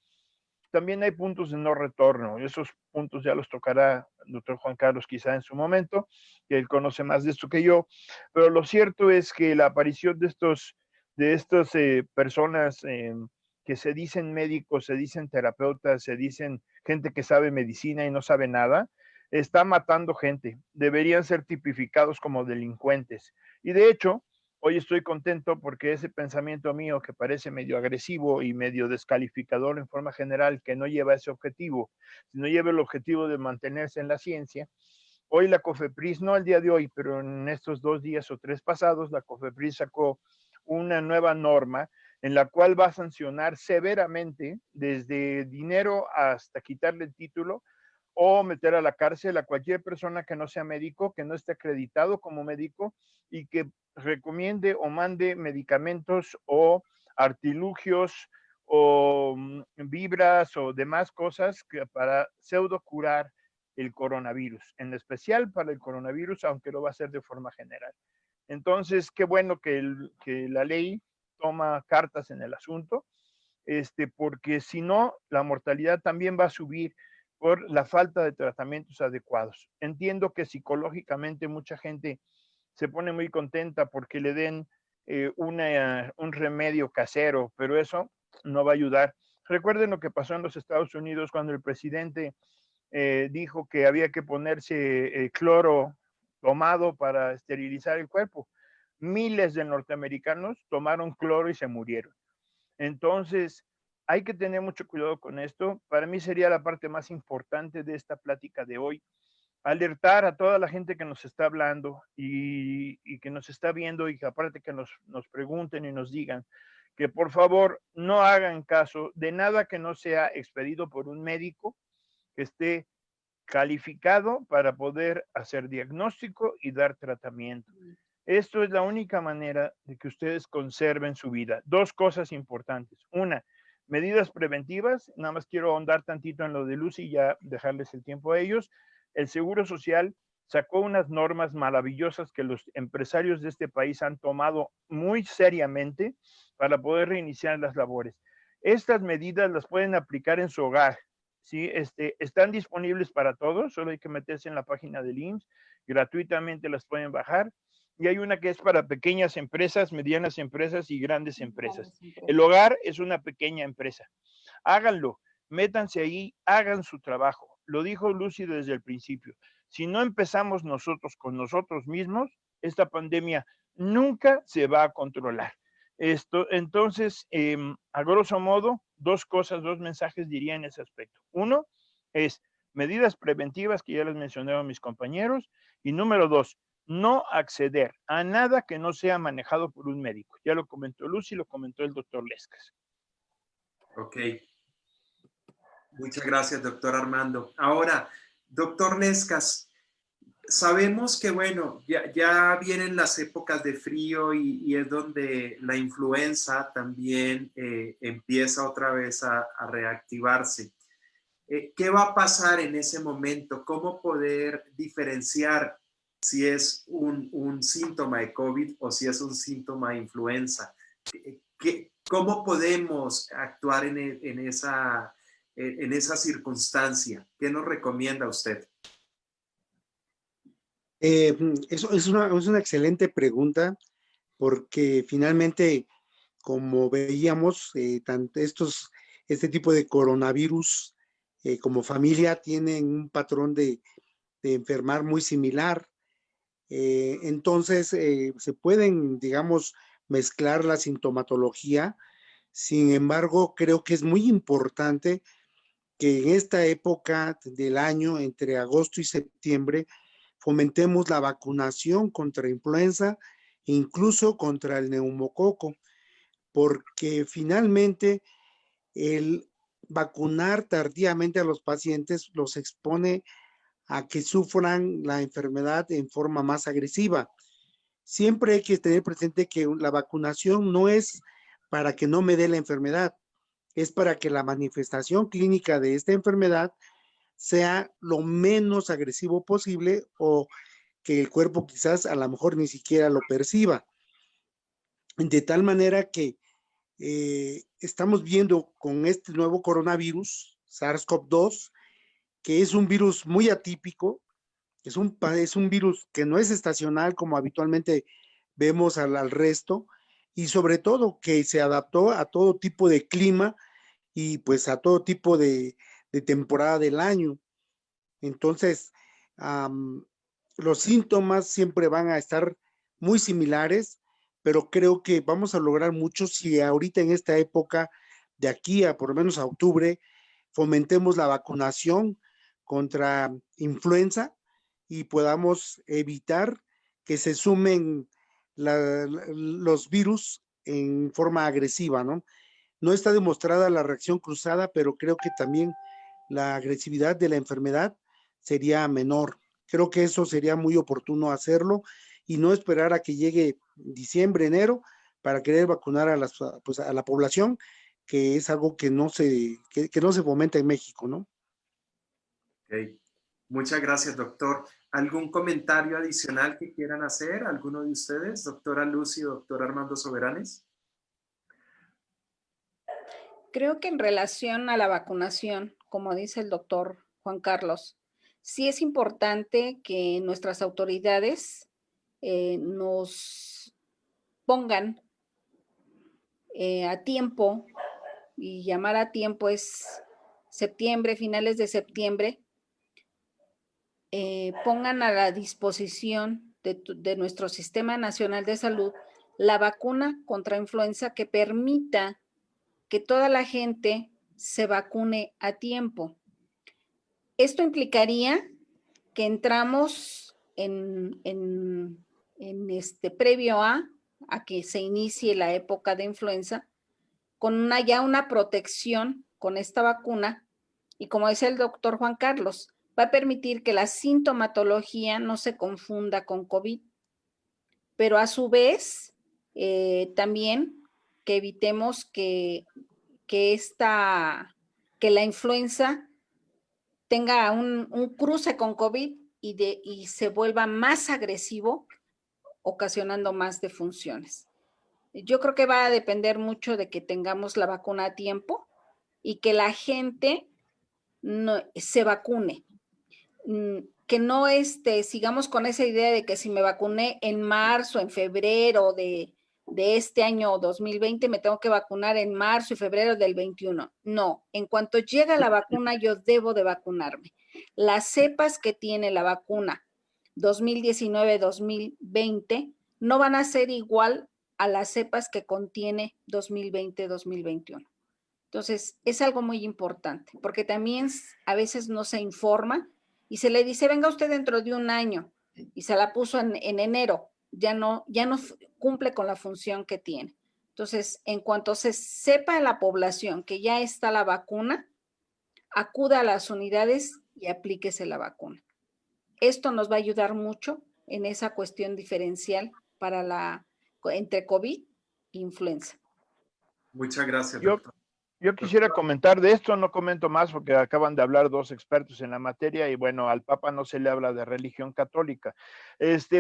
hay puntos de no retorno. Esos puntos ya los tocará el doctor Juan Carlos quizá en su momento, que él conoce más de esto que yo, pero lo cierto es que la aparición de estas personas que se dicen médicos, se dicen terapeutas, se dicen gente que sabe medicina y no sabe nada, está matando gente. Deberían ser tipificados como delincuentes. Y de hecho, hoy estoy contento porque ese pensamiento mío que parece medio agresivo y medio descalificador en forma general, que no lleva ese objetivo, sino lleva el objetivo de mantenerse en la ciencia. Hoy la COFEPRIS, no el día de hoy, pero en estos 2 días o 3 pasados, la COFEPRIS sacó una nueva norma en la cual va a sancionar severamente desde dinero hasta quitarle el título o meter a la cárcel a cualquier persona que no sea médico, que no esté acreditado como médico y que recomiende o mande medicamentos o artilugios o vibras o demás cosas que para pseudo curar el coronavirus, en especial para el coronavirus, aunque lo va a hacer de forma general. Entonces, qué bueno que la ley toma cartas en el asunto, porque si no, la mortalidad también va a subir por la falta de tratamientos adecuados. Entiendo que psicológicamente mucha gente se pone muy contenta porque le den un remedio casero, pero eso no va a ayudar. Recuerden lo que pasó en los Estados Unidos cuando el presidente dijo que había que ponerse cloro tomado para esterilizar el cuerpo. Miles de norteamericanos tomaron cloro y se murieron. Entonces, hay que tener mucho cuidado con esto. Para mí sería la parte más importante de esta plática de hoy. Alertar a toda la gente que nos está hablando y que nos está viendo y que aparte que nos pregunten y nos digan que por favor no hagan caso de nada que no sea expedido por un médico que esté calificado para poder hacer diagnóstico y dar tratamiento. Esto es la única manera de que ustedes conserven su vida. Dos cosas importantes. Una, medidas preventivas. Nada más quiero ahondar tantito en lo de Lucy y ya dejarles el tiempo a ellos. El Seguro Social sacó unas normas maravillosas que los empresarios de este país han tomado muy seriamente para poder reiniciar las labores. Estas medidas las pueden aplicar en su hogar. ¿Sí? Están disponibles para todos, solo hay que meterse en la página del IMSS, gratuitamente las pueden bajar. Y hay una que es para pequeñas empresas, medianas empresas y grandes empresas. El hogar es una pequeña empresa. Háganlo, métanse ahí, hagan su trabajo. Lo dijo Lucy desde el principio. Si no empezamos nosotros con nosotros mismos, esta pandemia nunca se va a controlar. Entonces, a grosso modo, dos mensajes diría en ese aspecto. Uno es medidas preventivas, que ya les mencioné a mis compañeros, y número dos, no acceder a nada que no sea manejado por un médico. Ya lo comentó Lucy, lo comentó el doctor Lescas. Ok. Muchas gracias, doctor Armando. Ahora, doctor Lescas, sabemos que, bueno, ya vienen las épocas de frío y es donde la influenza también empieza otra vez a reactivarse. ¿Qué va a pasar en ese momento? ¿Cómo poder diferenciar si es un síntoma de COVID o si es un síntoma de influenza? ¿Cómo podemos actuar en esa circunstancia? ¿Qué nos recomienda usted? Es una excelente pregunta porque finalmente, como veíamos, este tipo de coronavirus como familia tienen un patrón de enfermar muy similar. Entonces, se pueden, digamos, mezclar la sintomatología. Sin embargo, creo que es muy importante que en esta época del año, entre agosto y septiembre, fomentemos la vacunación contra influenza, incluso contra el neumococo, porque finalmente el vacunar tardíamente a los pacientes los expone a que sufran la enfermedad en forma más agresiva. Siempre hay que tener presente que la vacunación no es para que no me dé la enfermedad, es para que la manifestación clínica de esta enfermedad sea lo menos agresivo posible o que el cuerpo quizás a lo mejor ni siquiera lo perciba. De tal manera que estamos viendo con este nuevo coronavirus, SARS-CoV-2, que es un virus muy atípico, es un virus que no es estacional como habitualmente vemos al resto, y sobre todo que se adaptó a todo tipo de clima y pues a todo tipo de temporada del año. Entonces, los síntomas siempre van a estar muy similares, pero creo que vamos a lograr mucho si ahorita en esta época, de aquí a por lo menos a octubre, fomentemos la vacunación contra influenza y podamos evitar que se sumen los virus en forma agresiva, ¿no? No está demostrada la reacción cruzada, pero creo que también la agresividad de la enfermedad sería menor. Creo que eso sería muy oportuno hacerlo y no esperar a que llegue diciembre, enero, para querer vacunar pues a la población, que es algo que que no se fomenta en México, ¿no? Okay. Muchas gracias, doctor. ¿Algún comentario adicional que quieran hacer? ¿Alguno de ustedes? Doctora Lucy, doctor Armando Soberanes. Creo que en relación a la vacunación, como dice el doctor Juan Carlos, sí es importante que nuestras autoridades nos pongan a tiempo, y llamar a tiempo es septiembre, finales de septiembre, pongan a la disposición de nuestro Sistema Nacional de Salud la vacuna contra influenza que permita que toda la gente se vacune a tiempo. Esto implicaría que entramos previo a que se inicie la época de influenza, con ya una protección con esta vacuna, y como decía el doctor Juan Carlos, va a permitir que la sintomatología no se confunda con COVID, pero a su vez también que evitemos que la influenza tenga un cruce con COVID y se vuelva más agresivo, ocasionando más defunciones. Yo creo que va a depender mucho de que tengamos la vacuna a tiempo y que la gente se vacune. Que no sigamos con esa idea de que si me vacuné en marzo, en febrero de este año 2020, me tengo que vacunar en marzo y febrero del 21. No, en cuanto llega la vacuna, yo debo de vacunarme. Las cepas que tiene la vacuna 2019-2020 no van a ser igual a las cepas que contiene 2020-2021. Entonces, es algo muy importante, porque también a veces no se informa y se le dice, venga usted dentro de un año, y se la puso en enero, ya no cumple con la función que tiene. Entonces, en cuanto se sepa en la población que ya está la vacuna, acuda a las unidades y aplíquese la vacuna. Esto nos va a ayudar mucho en esa cuestión diferencial para entre COVID e influenza. Muchas gracias, Yo, doctor. yo quisiera comentar de esto, no comento más porque acaban de hablar dos expertos en la materia y bueno, al Papa no se le habla de religión católica.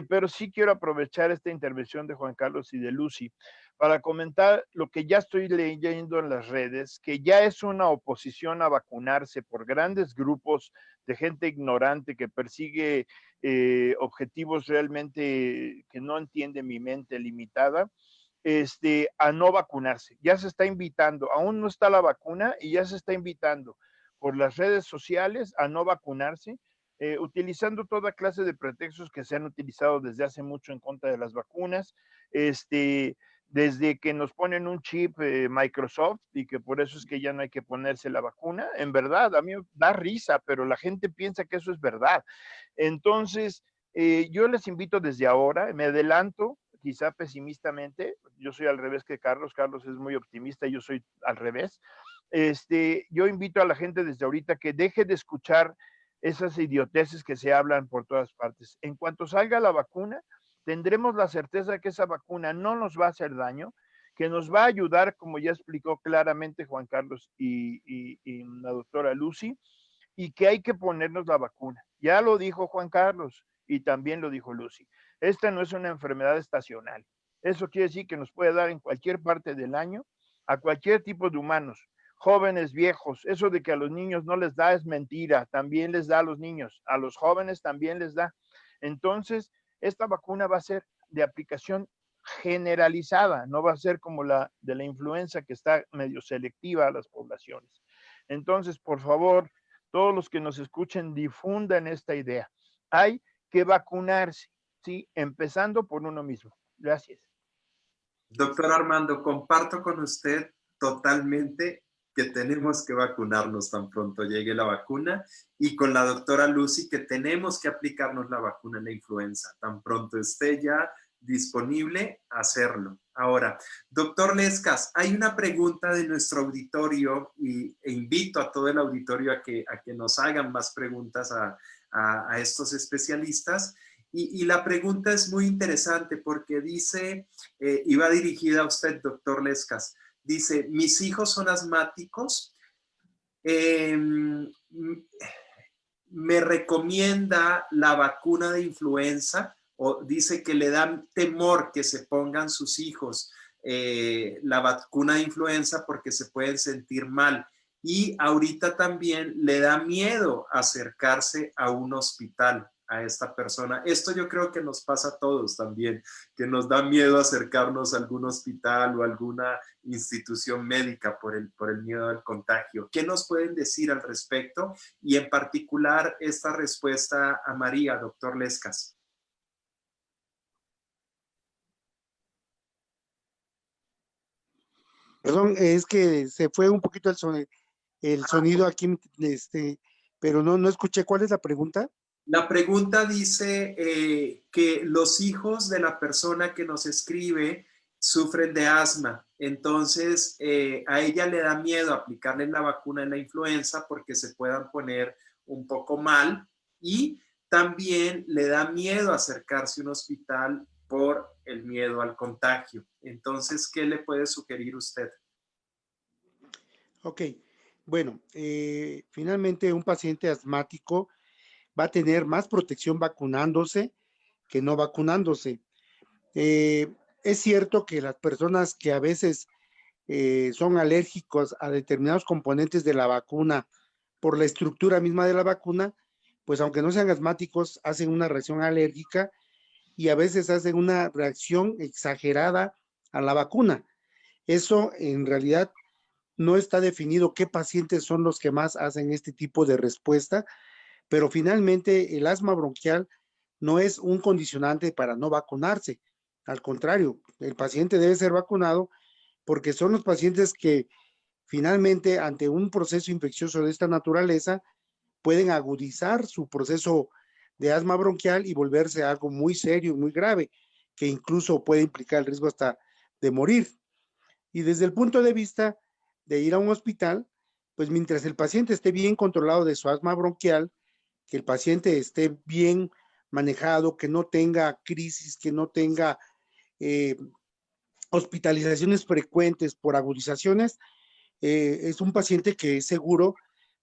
Pero sí quiero aprovechar esta intervención de Juan Carlos y de Lucy para comentar lo que ya estoy leyendo en las redes, que ya es una oposición a vacunarse por grandes grupos de gente ignorante que persigue objetivos realmente que no entiende mi mente limitada. A no vacunarse. Ya se está invitando, aún no está la vacuna y ya se está invitando por las redes sociales a no vacunarse, utilizando toda clase de pretextos que se han utilizado desde hace mucho en contra de las vacunas, desde que nos ponen un chip Microsoft y que por eso es que ya no hay que ponerse la vacuna. En verdad, a mí me da risa, pero la gente piensa que eso es verdad. Entonces, yo les invito desde ahora, me adelanto, quizá pesimistamente, yo soy al revés que Carlos, Carlos es muy optimista, yo soy al revés. Yo invito a la gente desde ahorita que deje de escuchar esas idioteces que se hablan por todas partes. En cuanto salga la vacuna, tendremos la certeza de que esa vacuna no nos va a hacer daño, que nos va a ayudar, como ya explicó claramente Juan Carlos y la doctora Lucy, y que hay que ponernos la vacuna. Ya lo dijo Juan Carlos y también lo dijo Lucy. Esta no es una enfermedad estacional. Eso quiere decir que nos puede dar en cualquier parte del año a cualquier tipo de humanos, jóvenes, viejos. Eso de que a los niños no les da es mentira. También les da a los niños. A los jóvenes también les da. Entonces, esta vacuna va a ser de aplicación generalizada. No va a ser como la de la influenza que está medio selectiva a las poblaciones. Entonces, por favor, todos los que nos escuchen difundan esta idea. Hay que vacunarse, ¿sí? Empezando por uno mismo. Gracias. Doctor Armando, comparto con usted totalmente que tenemos que vacunarnos tan pronto llegue la vacuna y con la doctora Lucy que tenemos que aplicarnos la vacuna en la influenza. Tan pronto esté ya disponible, hacerlo. Ahora, doctor Lescas, hay una pregunta de nuestro auditorio e invito a todo el auditorio a que nos hagan más preguntas a estos especialistas. Y la pregunta es muy interesante porque dice, iba dirigida a usted, doctor Lescas, dice, mis hijos son asmáticos, me recomienda la vacuna de influenza o dice que le da temor que se pongan sus hijos la vacuna de influenza porque se pueden sentir mal. Y ahorita también le da miedo acercarse a un hospital a esta persona. Esto yo creo que nos pasa a todos también, que nos da miedo acercarnos a algún hospital o alguna institución médica por el miedo al contagio. ¿Qué nos pueden decir al respecto? Y en particular esta respuesta a María, doctor Lescas. Perdón, es que se fue un poquito el sonido aquí, pero no escuché. ¿Cuál es la pregunta? La pregunta dice que los hijos de la persona que nos escribe sufren de asma. Entonces, a ella le da miedo aplicarle la vacuna de la influenza porque se puedan poner un poco mal y también le da miedo acercarse a un hospital por el miedo al contagio. Entonces, ¿qué le puede sugerir usted? Ok, bueno, finalmente un paciente asmático va a tener más protección vacunándose que no vacunándose. Es cierto que las personas que a veces son alérgicos a determinados componentes de la vacuna por la estructura misma de la vacuna, pues aunque no sean asmáticos, hacen una reacción alérgica y a veces hacen una reacción exagerada a la vacuna. Eso en realidad no está definido qué pacientes son los que más hacen este tipo de respuesta, pero finalmente el asma bronquial no es un condicionante para no vacunarse. Al contrario, el paciente debe ser vacunado porque son los pacientes que finalmente ante un proceso infeccioso de esta naturaleza pueden agudizar su proceso de asma bronquial y volverse algo muy serio, muy grave, que incluso puede implicar el riesgo hasta de morir. Y desde el punto de vista de ir a un hospital, pues mientras el paciente esté bien controlado de su asma bronquial, que el paciente esté bien manejado, que no tenga crisis, que no tenga hospitalizaciones frecuentes por agudizaciones, es un paciente que es seguro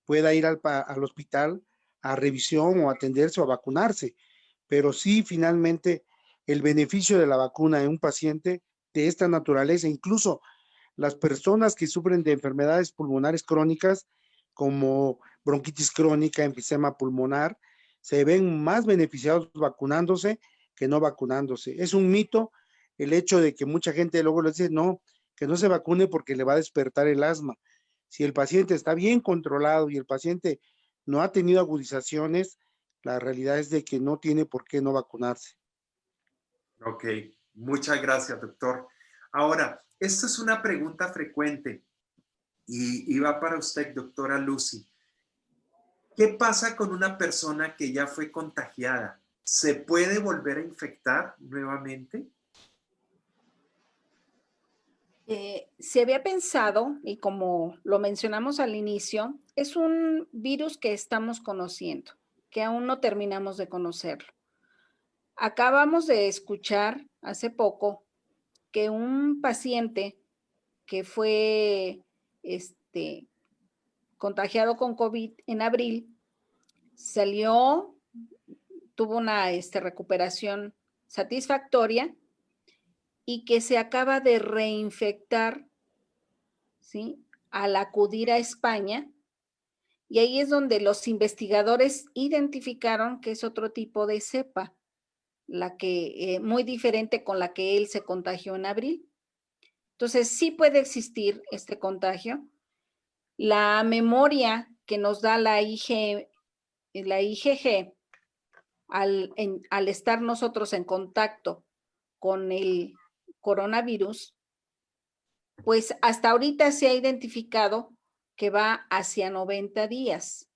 pueda ir al hospital a revisión o atenderse o a vacunarse. Pero sí, finalmente, el beneficio de la vacuna en un paciente de esta naturaleza, incluso las personas que sufren de enfermedades pulmonares crónicas, como bronquitis crónica, enfisema pulmonar, se ven más beneficiados vacunándose que no vacunándose. Es un mito el hecho de que mucha gente luego le dice, no, que no se vacune porque le va a despertar el asma. Si el paciente está bien controlado y el paciente no ha tenido agudizaciones, la realidad es de que no tiene por qué no vacunarse. Ok, muchas gracias, doctor. Ahora, esta es una pregunta frecuente y va para usted, doctora Lucy. ¿Qué pasa con una persona que ya fue contagiada? ¿Se puede volver a infectar nuevamente? Se había pensado, y como lo mencionamos al inicio, es un virus que estamos conociendo, que aún no terminamos de conocerlo. Acabamos de escuchar hace poco que un paciente que fue contagiado con COVID en abril salió, tuvo una recuperación satisfactoria y que se acaba de reinfectar, ¿sí?, al acudir a España. Y ahí es donde los investigadores identificaron que es otro tipo de cepa, la que muy diferente con la que él se contagió en abril. Entonces, sí puede existir este contagio. La memoria que nos da la IgG, al estar nosotros en contacto con el coronavirus, pues hasta ahorita se ha identificado que va hacia 90 días.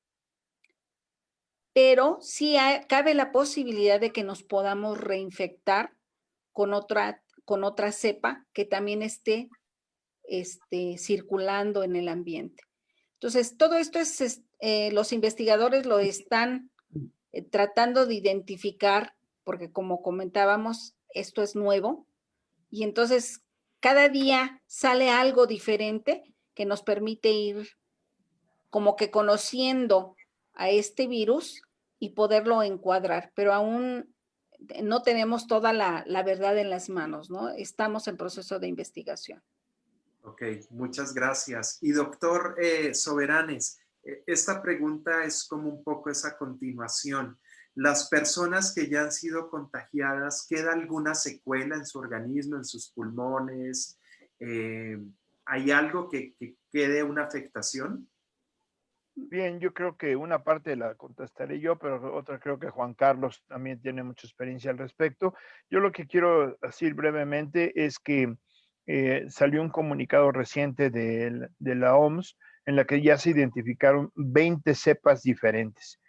Pero sí cabe la posibilidad de que nos podamos reinfectar con otra cepa que también esté circulando en el ambiente. Entonces, todo esto los investigadores lo están tratando de identificar, porque como comentábamos, esto es nuevo, y entonces cada día sale algo diferente que nos permite ir como que conociendo a este virus y poderlo encuadrar, pero aún no tenemos toda la verdad en las manos, ¿no? Estamos en proceso de investigación. Ok, muchas gracias. Y doctor Soberanes, esta pregunta es como un poco esa continuación. ¿Las personas que ya han sido contagiadas, queda alguna secuela en su organismo, en sus pulmones? ¿Hay algo que quede una afectación? Bien, yo creo que una parte la contestaré yo, pero otra creo que Juan Carlos también tiene mucha experiencia al respecto. Yo lo que quiero decir brevemente es que salió un comunicado reciente de la OMS en la que ya se identificaron 20 cepas diferentes.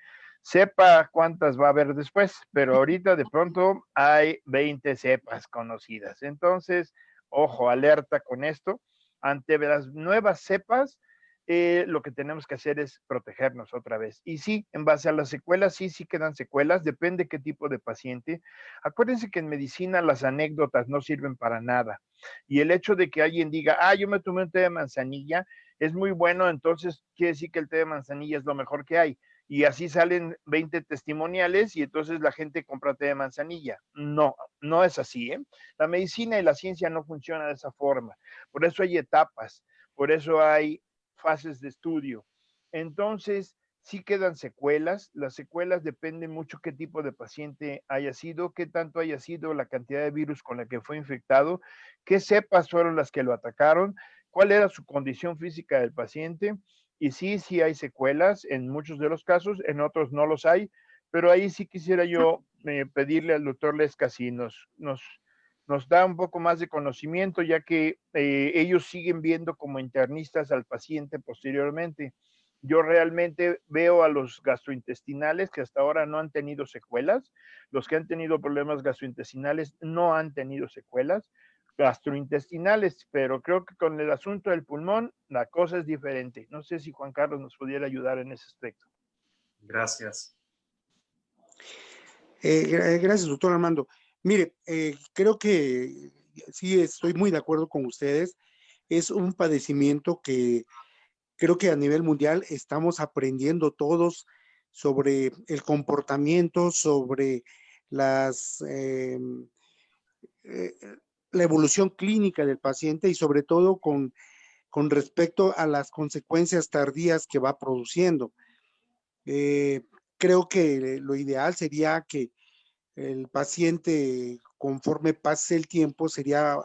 Sepa cuántas va a haber después, pero ahorita de pronto hay 20 cepas conocidas. Entonces, ojo, alerta con esto. Ante las nuevas cepas, lo que tenemos que hacer es protegernos otra vez. Y sí, en base a las secuelas, sí quedan secuelas, depende qué tipo de paciente. Acuérdense que en medicina las anécdotas no sirven para nada. Y el hecho de que alguien diga, yo me tomé un té de manzanilla, es muy bueno, entonces quiere decir que el té de manzanilla es lo mejor que hay. Y así salen 20 testimoniales y entonces la gente compra té de manzanilla. No, no es así, ¿eh? La medicina y la ciencia no funcionan de esa forma. Por eso hay etapas, por eso hay fases de estudio. Entonces, sí quedan secuelas. Las secuelas dependen mucho qué tipo de paciente haya sido, qué tanto haya sido la cantidad de virus con la que fue infectado, qué cepas fueron las que lo atacaron, cuál era su condición física del paciente. Y sí hay secuelas en muchos de los casos, en otros no los hay, pero ahí sí quisiera yo pedirle al doctor Lesca si nos da un poco más de conocimiento, ya que ellos siguen viendo como internistas al paciente posteriormente. Yo realmente veo a los gastrointestinales que hasta ahora no han tenido secuelas. Los que han tenido problemas gastrointestinales no han tenido secuelas gastrointestinales, pero creo que con el asunto del pulmón la cosa es diferente. No sé si Juan Carlos nos pudiera ayudar en ese aspecto. Gracias. Gracias, doctor Armando. Mire, creo que sí estoy muy de acuerdo con ustedes. Es un padecimiento que creo que a nivel mundial estamos aprendiendo todos sobre el comportamiento, sobre las, eh, la evolución clínica del paciente y sobre todo con respecto a las consecuencias tardías que va produciendo. Eh, Creo que lo ideal sería que el paciente, conforme pase el tiempo, sería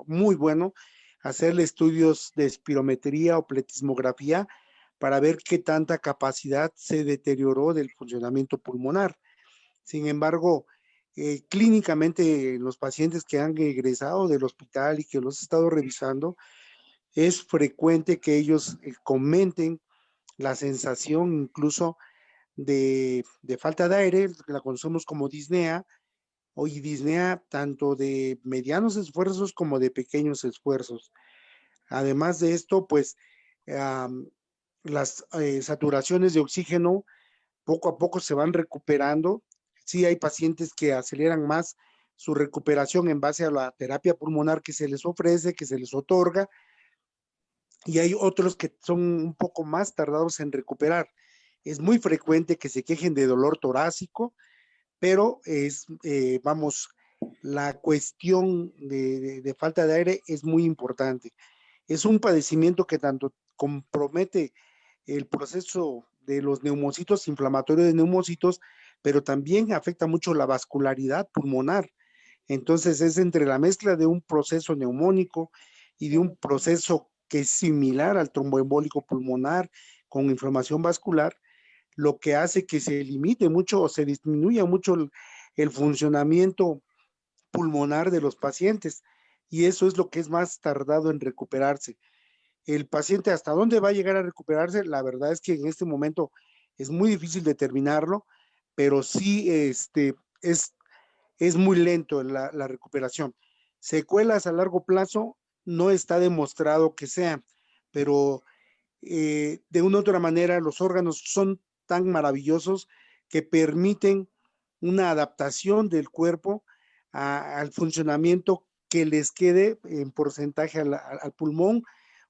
muy bueno hacerle estudios de espirometría o pletismografía para ver qué tanta capacidad se deterioró del funcionamiento pulmonar. Sin embargo, clínicamente los pacientes que han egresado del hospital y que los he estado revisando, es frecuente que ellos comenten la sensación incluso de falta de aire, que la conocemos como disnea, o disnea tanto de medianos esfuerzos como de pequeños esfuerzos. Además de esto, pues las saturaciones de oxígeno poco a poco se van recuperando. Sí hay pacientes que aceleran más su recuperación en base a la terapia pulmonar que se les ofrece, que se les otorga, y hay otros que son un poco más tardados en recuperar. Es muy frecuente que se quejen de dolor torácico, pero vamos, la cuestión de falta de aire es muy importante. Es un padecimiento que tanto compromete el proceso de los neumocitos, inflamatorio de neumocitos, pero también afecta mucho la vascularidad pulmonar. Entonces es entre la mezcla de un proceso neumónico y de un proceso que es similar al tromboembólico pulmonar con inflamación vascular, lo que hace que se limite mucho o se disminuya mucho el funcionamiento pulmonar de los pacientes. Y eso es lo que es más tardado en recuperarse. El paciente, ¿hasta dónde va a llegar a recuperarse? La verdad es que en este momento es muy difícil determinarlo, pero sí es muy lento la recuperación. Secuelas a largo plazo no está demostrado que sean, pero de una u otra manera los órganos son tan maravillosos que permiten una adaptación del cuerpo al funcionamiento que les quede en porcentaje al pulmón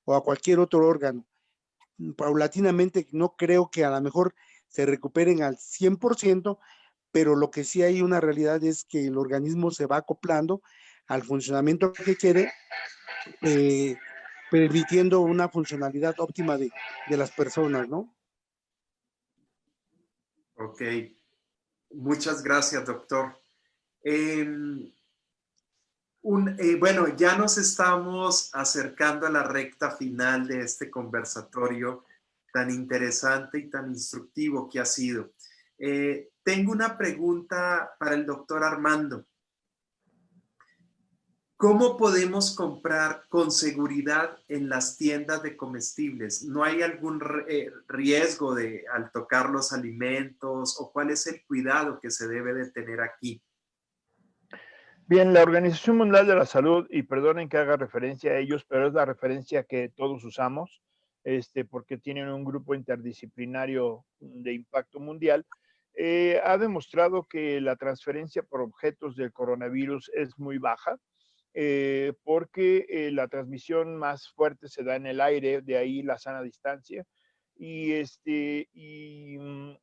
o a cualquier otro órgano. Paulatinamente no creo que a lo mejor se recuperen al 100%, pero lo que sí hay una realidad es que el organismo se va acoplando al funcionamiento que quiere, eh, permitiendo una funcionalidad óptima de las personas, ¿no? Ok, muchas gracias, doctor. Bueno, ya nos estamos acercando a la recta final de este conversatorio tan interesante y tan instructivo que ha sido. Tengo una pregunta para el doctor Armando. ¿Cómo podemos comprar con seguridad en las tiendas de comestibles? ¿No hay algún riesgo al tocar los alimentos o cuál es el cuidado que se debe de tener aquí? Bien, la Organización Mundial de la Salud, y perdonen que haga referencia a ellos, pero es la referencia que todos usamos, porque tienen un grupo interdisciplinario de impacto mundial, ha demostrado que la transferencia por objetos del coronavirus es muy baja, porque la transmisión más fuerte se da en el aire, de ahí la sana distancia, y en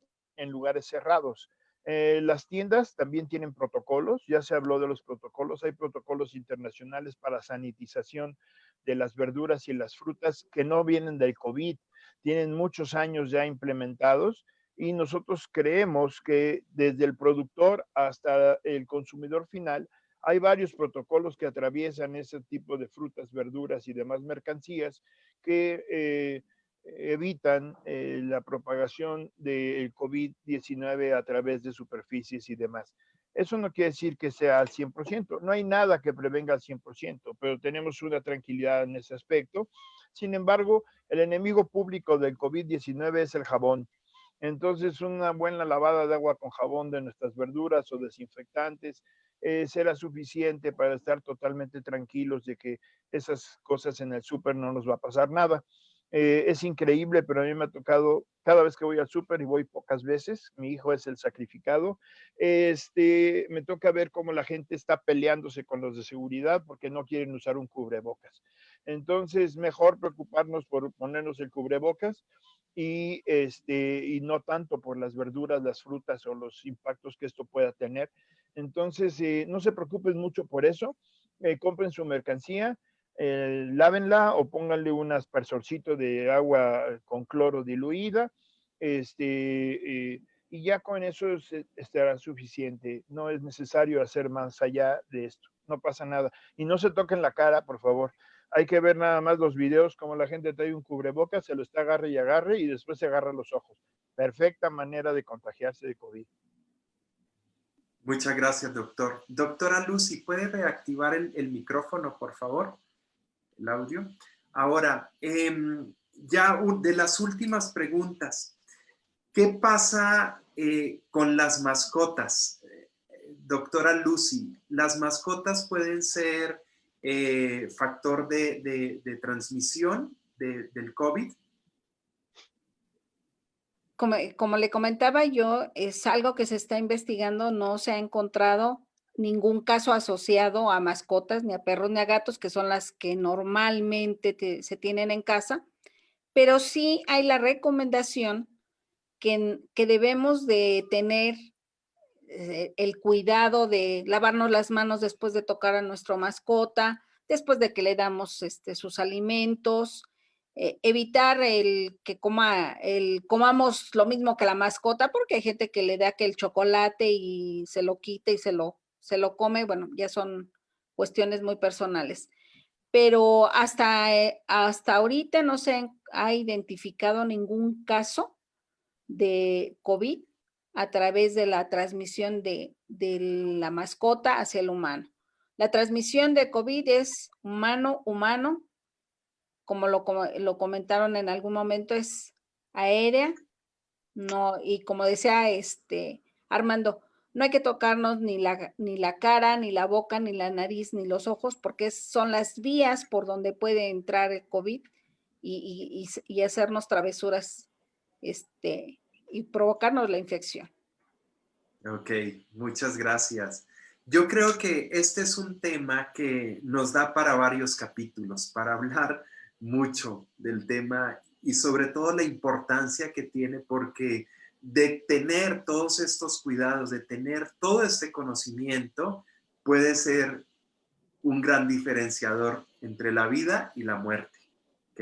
lugares cerrados. Las tiendas también tienen protocolos, ya se habló de los protocolos, hay protocolos internacionales para sanitización de las verduras y las frutas que no vienen del COVID, tienen muchos años ya implementados y nosotros creemos que desde el productor hasta el consumidor final hay varios protocolos que atraviesan ese tipo de frutas, verduras y demás mercancías que evitan la propagación del COVID-19 a través de superficies y demás. Eso no quiere decir que sea al 100%, no hay nada que prevenga al 100%, pero tenemos una tranquilidad en ese aspecto. Sin embargo, el enemigo público del COVID-19 es el jabón. Entonces, una buena lavada de agua con jabón de nuestras verduras o desinfectantes será suficiente para estar totalmente tranquilos de que esas cosas en el súper no nos va a pasar nada. Es increíble, pero a mí me ha tocado, cada vez que voy al súper, y voy pocas veces, mi hijo es el sacrificado, me toca ver cómo la gente está peleándose con los de seguridad porque no quieren usar un cubrebocas. Entonces, mejor preocuparnos por ponernos el cubrebocas y no tanto por las verduras, las frutas o los impactos que esto pueda tener. Entonces, no se preocupen mucho por eso, compren su mercancía, lávenla o pónganle un aspersorcito de agua con cloro diluida, y ya con eso estará suficiente. No es necesario hacer más allá de esto. No pasa nada. Y no se toquen la cara, por favor. Hay que ver nada más los videos, como la gente trae un cubrebocas, se lo está agarre y después se agarra los ojos. Perfecta manera de contagiarse de COVID. Muchas gracias, doctor. Doctora Lucy, ¿puede reactivar el micrófono, por favor? El audio. Ahora, ya de las últimas preguntas, ¿qué pasa con las mascotas? Doctora Lucy, ¿las mascotas pueden ser factor de transmisión del COVID? Como le comentaba yo, es algo que se está investigando, no se ha encontrado ningún caso asociado a mascotas, ni a perros, ni a gatos, que son las que normalmente se tienen en casa, pero sí hay la recomendación que debemos de tener el cuidado de lavarnos las manos después de tocar a nuestra mascota, después de que le damos sus alimentos, evitar el que comamos lo mismo que la mascota, porque hay gente que le da que el chocolate y se lo quita y se lo come, bueno, ya son cuestiones muy personales. Pero hasta ahorita no se ha identificado ningún caso de COVID a través de la transmisión de la mascota hacia el humano. La transmisión de COVID es humano-humano, como lo comentaron en algún momento, es aérea, no, y como decía Armando, no hay que tocarnos ni la cara, ni la boca, ni la nariz, ni los ojos, porque son las vías por donde puede entrar el COVID y hacernos travesuras y provocarnos la infección. Ok, muchas gracias. Yo creo que este es un tema que nos da para varios capítulos, para hablar mucho del tema y sobre todo la importancia que tiene, porque de tener todos estos cuidados, de tener todo este conocimiento, puede ser un gran diferenciador entre la vida y la muerte. ¿Ok?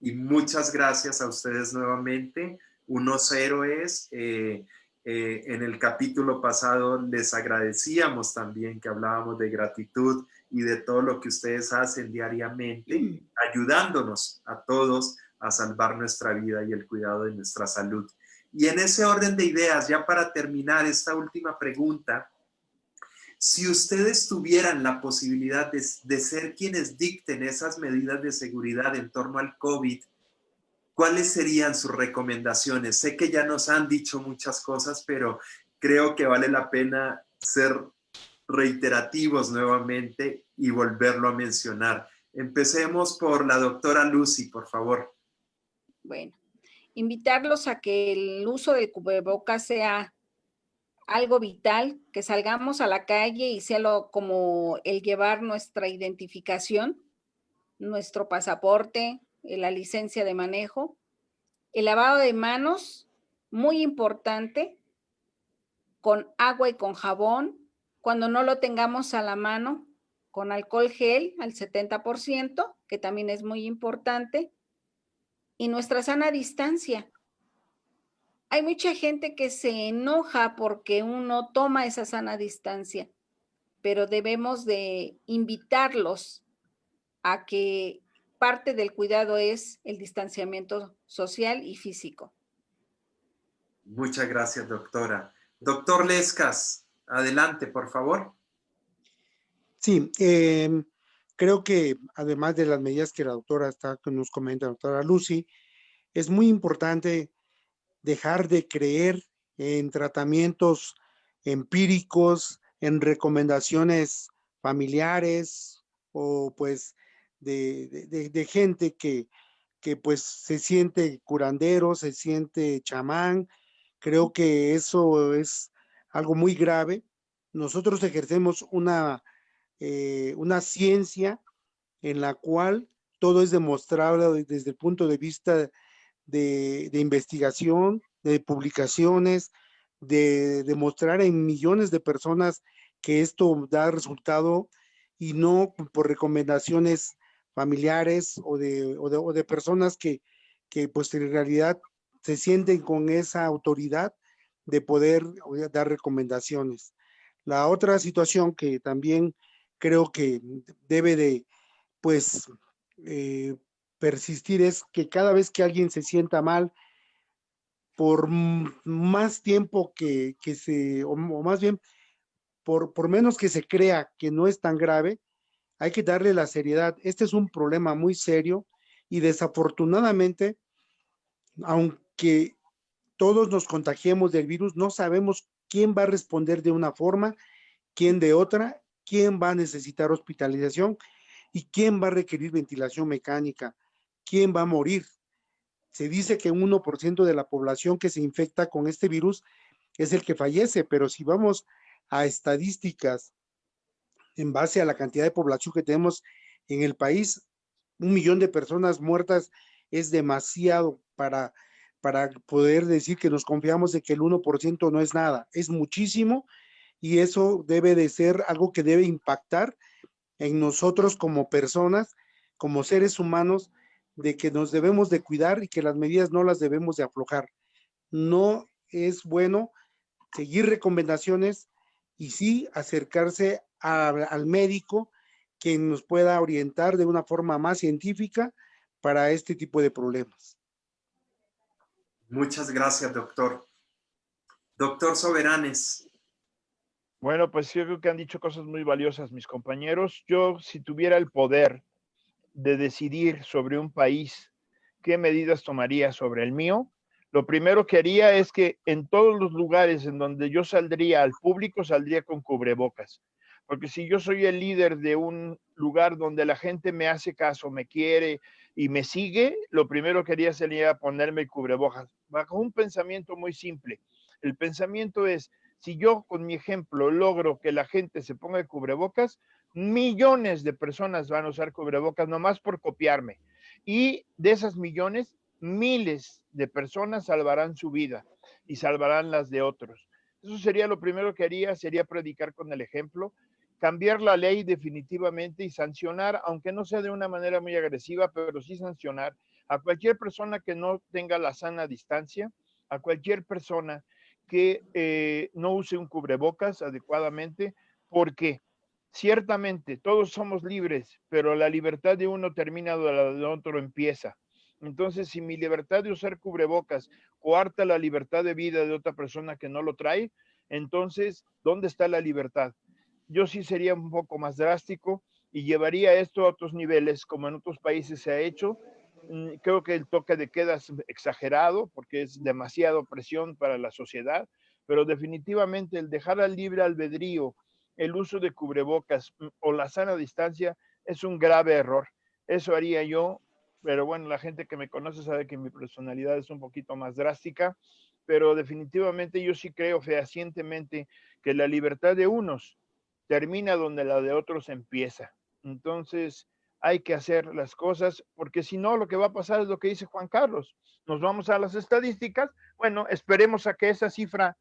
Y muchas gracias a ustedes nuevamente, unos héroes. En el capítulo pasado les agradecíamos también que hablábamos de gratitud y de todo lo que ustedes hacen diariamente, ayudándonos a todos a salvar nuestra vida y el cuidado de nuestra salud. Y en ese orden de ideas, ya para terminar esta última pregunta, si ustedes tuvieran la posibilidad de ser quienes dicten esas medidas de seguridad en torno al COVID, ¿cuáles serían sus recomendaciones? Sé que ya nos han dicho muchas cosas, pero creo que vale la pena ser reiterativos nuevamente y volverlo a mencionar. Empecemos por la doctora Lucy, por favor. Bueno, invitarlos a que el uso del cubrebocas sea algo vital, que salgamos a la calle y sea como el llevar nuestra identificación, nuestro pasaporte, la licencia de manejo, el lavado de manos, muy importante, con agua y con jabón, cuando no lo tengamos a la mano, con alcohol gel al 70%, que también es muy importante, y nuestra sana distancia. Hay mucha gente que se enoja porque uno toma esa sana distancia, pero debemos de invitarlos a que parte del cuidado es el distanciamiento social y físico. Muchas gracias, doctora. Doctor Lescas, adelante, por favor. Sí, creo que además de las medidas que la doctora que nos comenta, la doctora Lucy, es muy importante dejar de creer en tratamientos empíricos, en recomendaciones familiares o pues de gente que que pues se siente curandero, se siente chamán. Creo que eso es algo muy grave. Nosotros ejercemos una ciencia en la cual todo es demostrable desde el punto de vista de investigación, de publicaciones, de demostrar en millones de personas que esto da resultado y no por recomendaciones familiares o de personas que pues en realidad se sienten con esa autoridad de poder dar recomendaciones. La otra situación que también creo que debe de pues persistir es que cada vez que alguien se sienta mal, por más tiempo o más bien por menos que se crea que no es tan grave, hay que darle la seriedad. Este es un problema muy serio y desafortunadamente, aunque todos nos contagiemos del virus, no sabemos quién va a responder de una forma, quién de otra, quién va a necesitar hospitalización y quién va a requerir ventilación mecánica, quién va a morir. Se dice que un 1% de la población que se infecta con este virus es el que fallece, pero si vamos a estadísticas en base a la cantidad de población que tenemos en el país, 1 millón de personas muertas es demasiado para poder decir que nos confiamos de que el 1% no es nada, es muchísimo y eso debe de ser algo que debe impactar en nosotros como personas, como seres humanos, de que nos debemos de cuidar y que las medidas no las debemos de aflojar. No es bueno seguir recomendaciones y sí acercarse al médico que nos pueda orientar de una forma más científica para este tipo de problemas. Muchas gracias, doctor. Doctor Soberanes. Bueno, pues yo creo que han dicho cosas muy valiosas mis compañeros. Yo, si tuviera el poder de decidir sobre un país, qué medidas tomaría sobre el mío, lo primero que haría es que en todos los lugares en donde yo saldría al público, saldría con cubrebocas. Porque si yo soy el líder de un lugar donde la gente me hace caso, me quiere y me sigue, lo primero que haría sería ponerme el cubrebocas, bajo un pensamiento muy simple. El pensamiento es, si yo con mi ejemplo logro que la gente se ponga el cubrebocas, millones de personas van a usar cubrebocas nomás por copiarme. Y de esas millones, miles de personas salvarán su vida y salvarán las de otros. Eso sería lo primero que haría, sería predicar con el ejemplo, cambiar la ley definitivamente y sancionar, aunque no sea de una manera muy agresiva, pero sí sancionar a cualquier persona que no tenga la sana distancia, a cualquier persona que no use un cubrebocas adecuadamente, porque ciertamente todos somos libres, pero la libertad de uno termina donde la de otro empieza. Entonces, si mi libertad de usar cubrebocas coarta la libertad de vida de otra persona que no lo trae, entonces, ¿dónde está la libertad? Yo sí sería un poco más drástico y llevaría esto a otros niveles, como en otros países se ha hecho. Creo que el toque de queda es exagerado porque es demasiado presión para la sociedad, pero definitivamente el dejar al libre albedrío el uso de cubrebocas o la sana distancia es un grave error. Eso haría yo, pero bueno, la gente que me conoce sabe que mi personalidad es un poquito más drástica, pero definitivamente yo sí creo fehacientemente que la libertad de unos termina donde la de otros empieza. Entonces, hay que hacer las cosas, porque si no, lo que va a pasar es lo que dice Juan Carlos. Nos vamos a las estadísticas. Bueno, esperemos a que esa cifra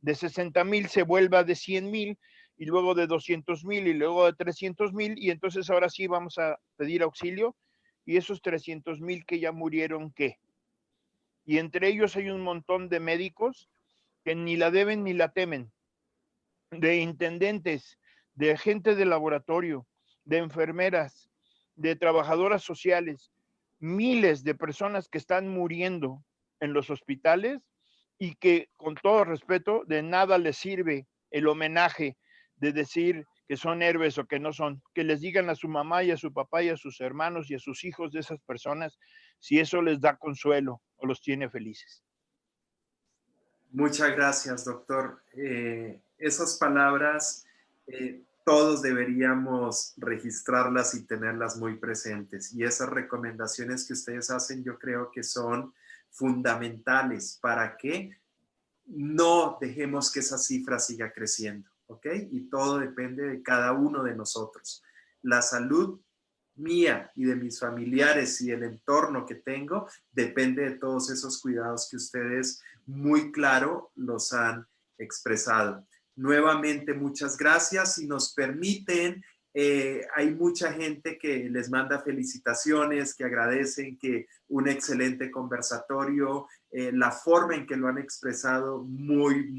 de 60,000 se vuelva de 100,000 y luego de 200,000 y luego de 300,000 y entonces ahora sí vamos a pedir auxilio y esos 300,000 que ya murieron, ¿qué? Y entre ellos hay un montón de médicos que ni la deben ni la temen, de intendentes, de gente de laboratorio, de enfermeras, de trabajadoras sociales, miles de personas que están muriendo en los hospitales y que con todo respeto de nada les sirve el homenaje de decir que son héroes o que no son, que les digan a su mamá y a su papá y a sus hermanos y a sus hijos de esas personas si eso les da consuelo o los tiene felices. Muchas gracias, doctor. Esas palabras todos deberíamos registrarlas y tenerlas muy presentes. Y esas recomendaciones que ustedes hacen, yo creo que son fundamentales para que no dejemos que esa cifra siga creciendo, ¿ok? Y todo depende de cada uno de nosotros. La salud mía y de mis familiares y el entorno que tengo depende de todos esos cuidados que ustedes muy claro los han expresado. Nuevamente, muchas gracias. Si nos permiten, hay mucha gente que les manda felicitaciones, que agradecen que un excelente conversatorio, la forma en que lo han expresado, muy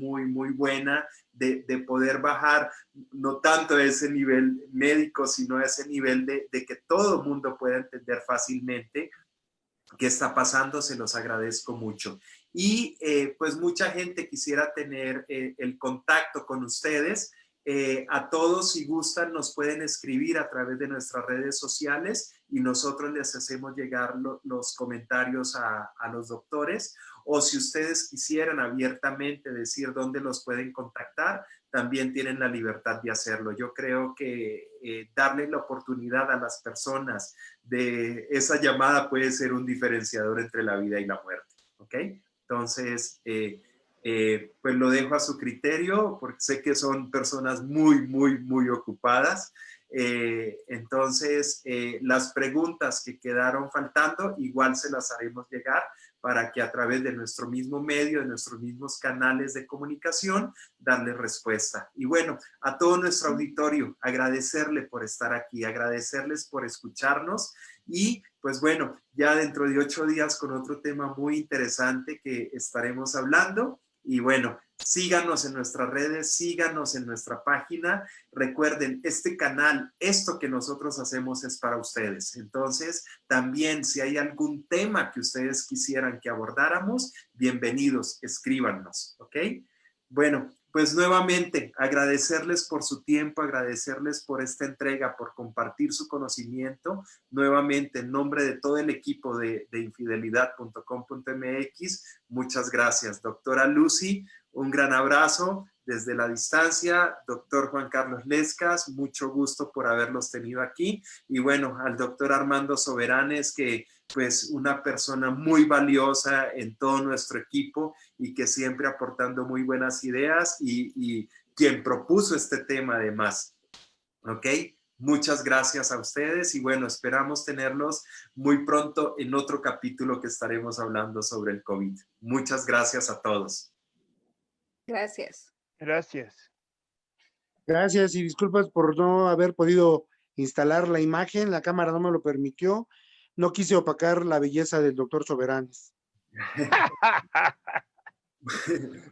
buena, de poder bajar no tanto a ese nivel médico, sino a ese nivel de que todo el mundo pueda entender fácilmente qué está pasando. Se los agradezco mucho. Y pues mucha gente quisiera tener el contacto con ustedes. A todos, si gustan, nos pueden escribir a través de nuestras redes sociales y nosotros les hacemos llegar los comentarios a los doctores. O si ustedes quisieran abiertamente decir dónde los pueden contactar, también tienen la libertad de hacerlo. Yo creo que darle la oportunidad a las personas de esa llamada puede ser un diferenciador entre la vida y la muerte, ¿ok? Entonces, pues lo dejo a su criterio, porque sé que son personas muy ocupadas. Entonces, las preguntas que quedaron faltando, igual se las haremos llegar para que a través de nuestro mismo medio, de nuestros mismos canales de comunicación, darle respuesta. Y bueno, a todo nuestro auditorio, agradecerle por estar aquí, agradecerles por escucharnos y pues bueno, ya dentro de 8 días con otro tema muy interesante que estaremos hablando. Y bueno, síganos en nuestras redes, síganos en nuestra página. Recuerden, este canal, esto que nosotros hacemos es para ustedes. Entonces, también si hay algún tema que ustedes quisieran que abordáramos, bienvenidos, escríbanos, ¿ok? Bueno, pues nuevamente agradecerles por su tiempo, agradecerles por esta entrega, por compartir su conocimiento. Nuevamente, en nombre de todo el equipo de infidelidad.com.mx, muchas gracias. Doctora Lucy, un gran abrazo desde la distancia. Doctor Juan Carlos Lescas, mucho gusto por haberlos tenido aquí. Y bueno, al doctor Armando Soberanes, que pues una persona muy valiosa en todo nuestro equipo y que siempre aportando muy buenas ideas y quien propuso este tema además. ¿Ok? Muchas gracias a ustedes y bueno, esperamos tenerlos muy pronto en otro capítulo que estaremos hablando sobre el COVID. Muchas gracias a todos. Gracias. Gracias. Gracias y disculpas por no haber podido instalar la imagen, la cámara no me lo permitió. No quise opacar la belleza del doctor Soberanes.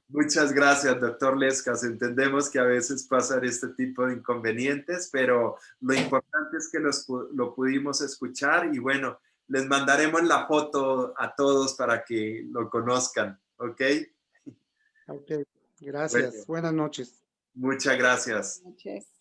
Muchas gracias, doctor Lescas. Entendemos que a veces pasan este tipo de inconvenientes, pero lo importante es que lo pudimos escuchar y bueno, les mandaremos la foto a todos para que lo conozcan, ¿ok? Ok, gracias. Bueno, buenas noches. muchas gracias. Buenas noches.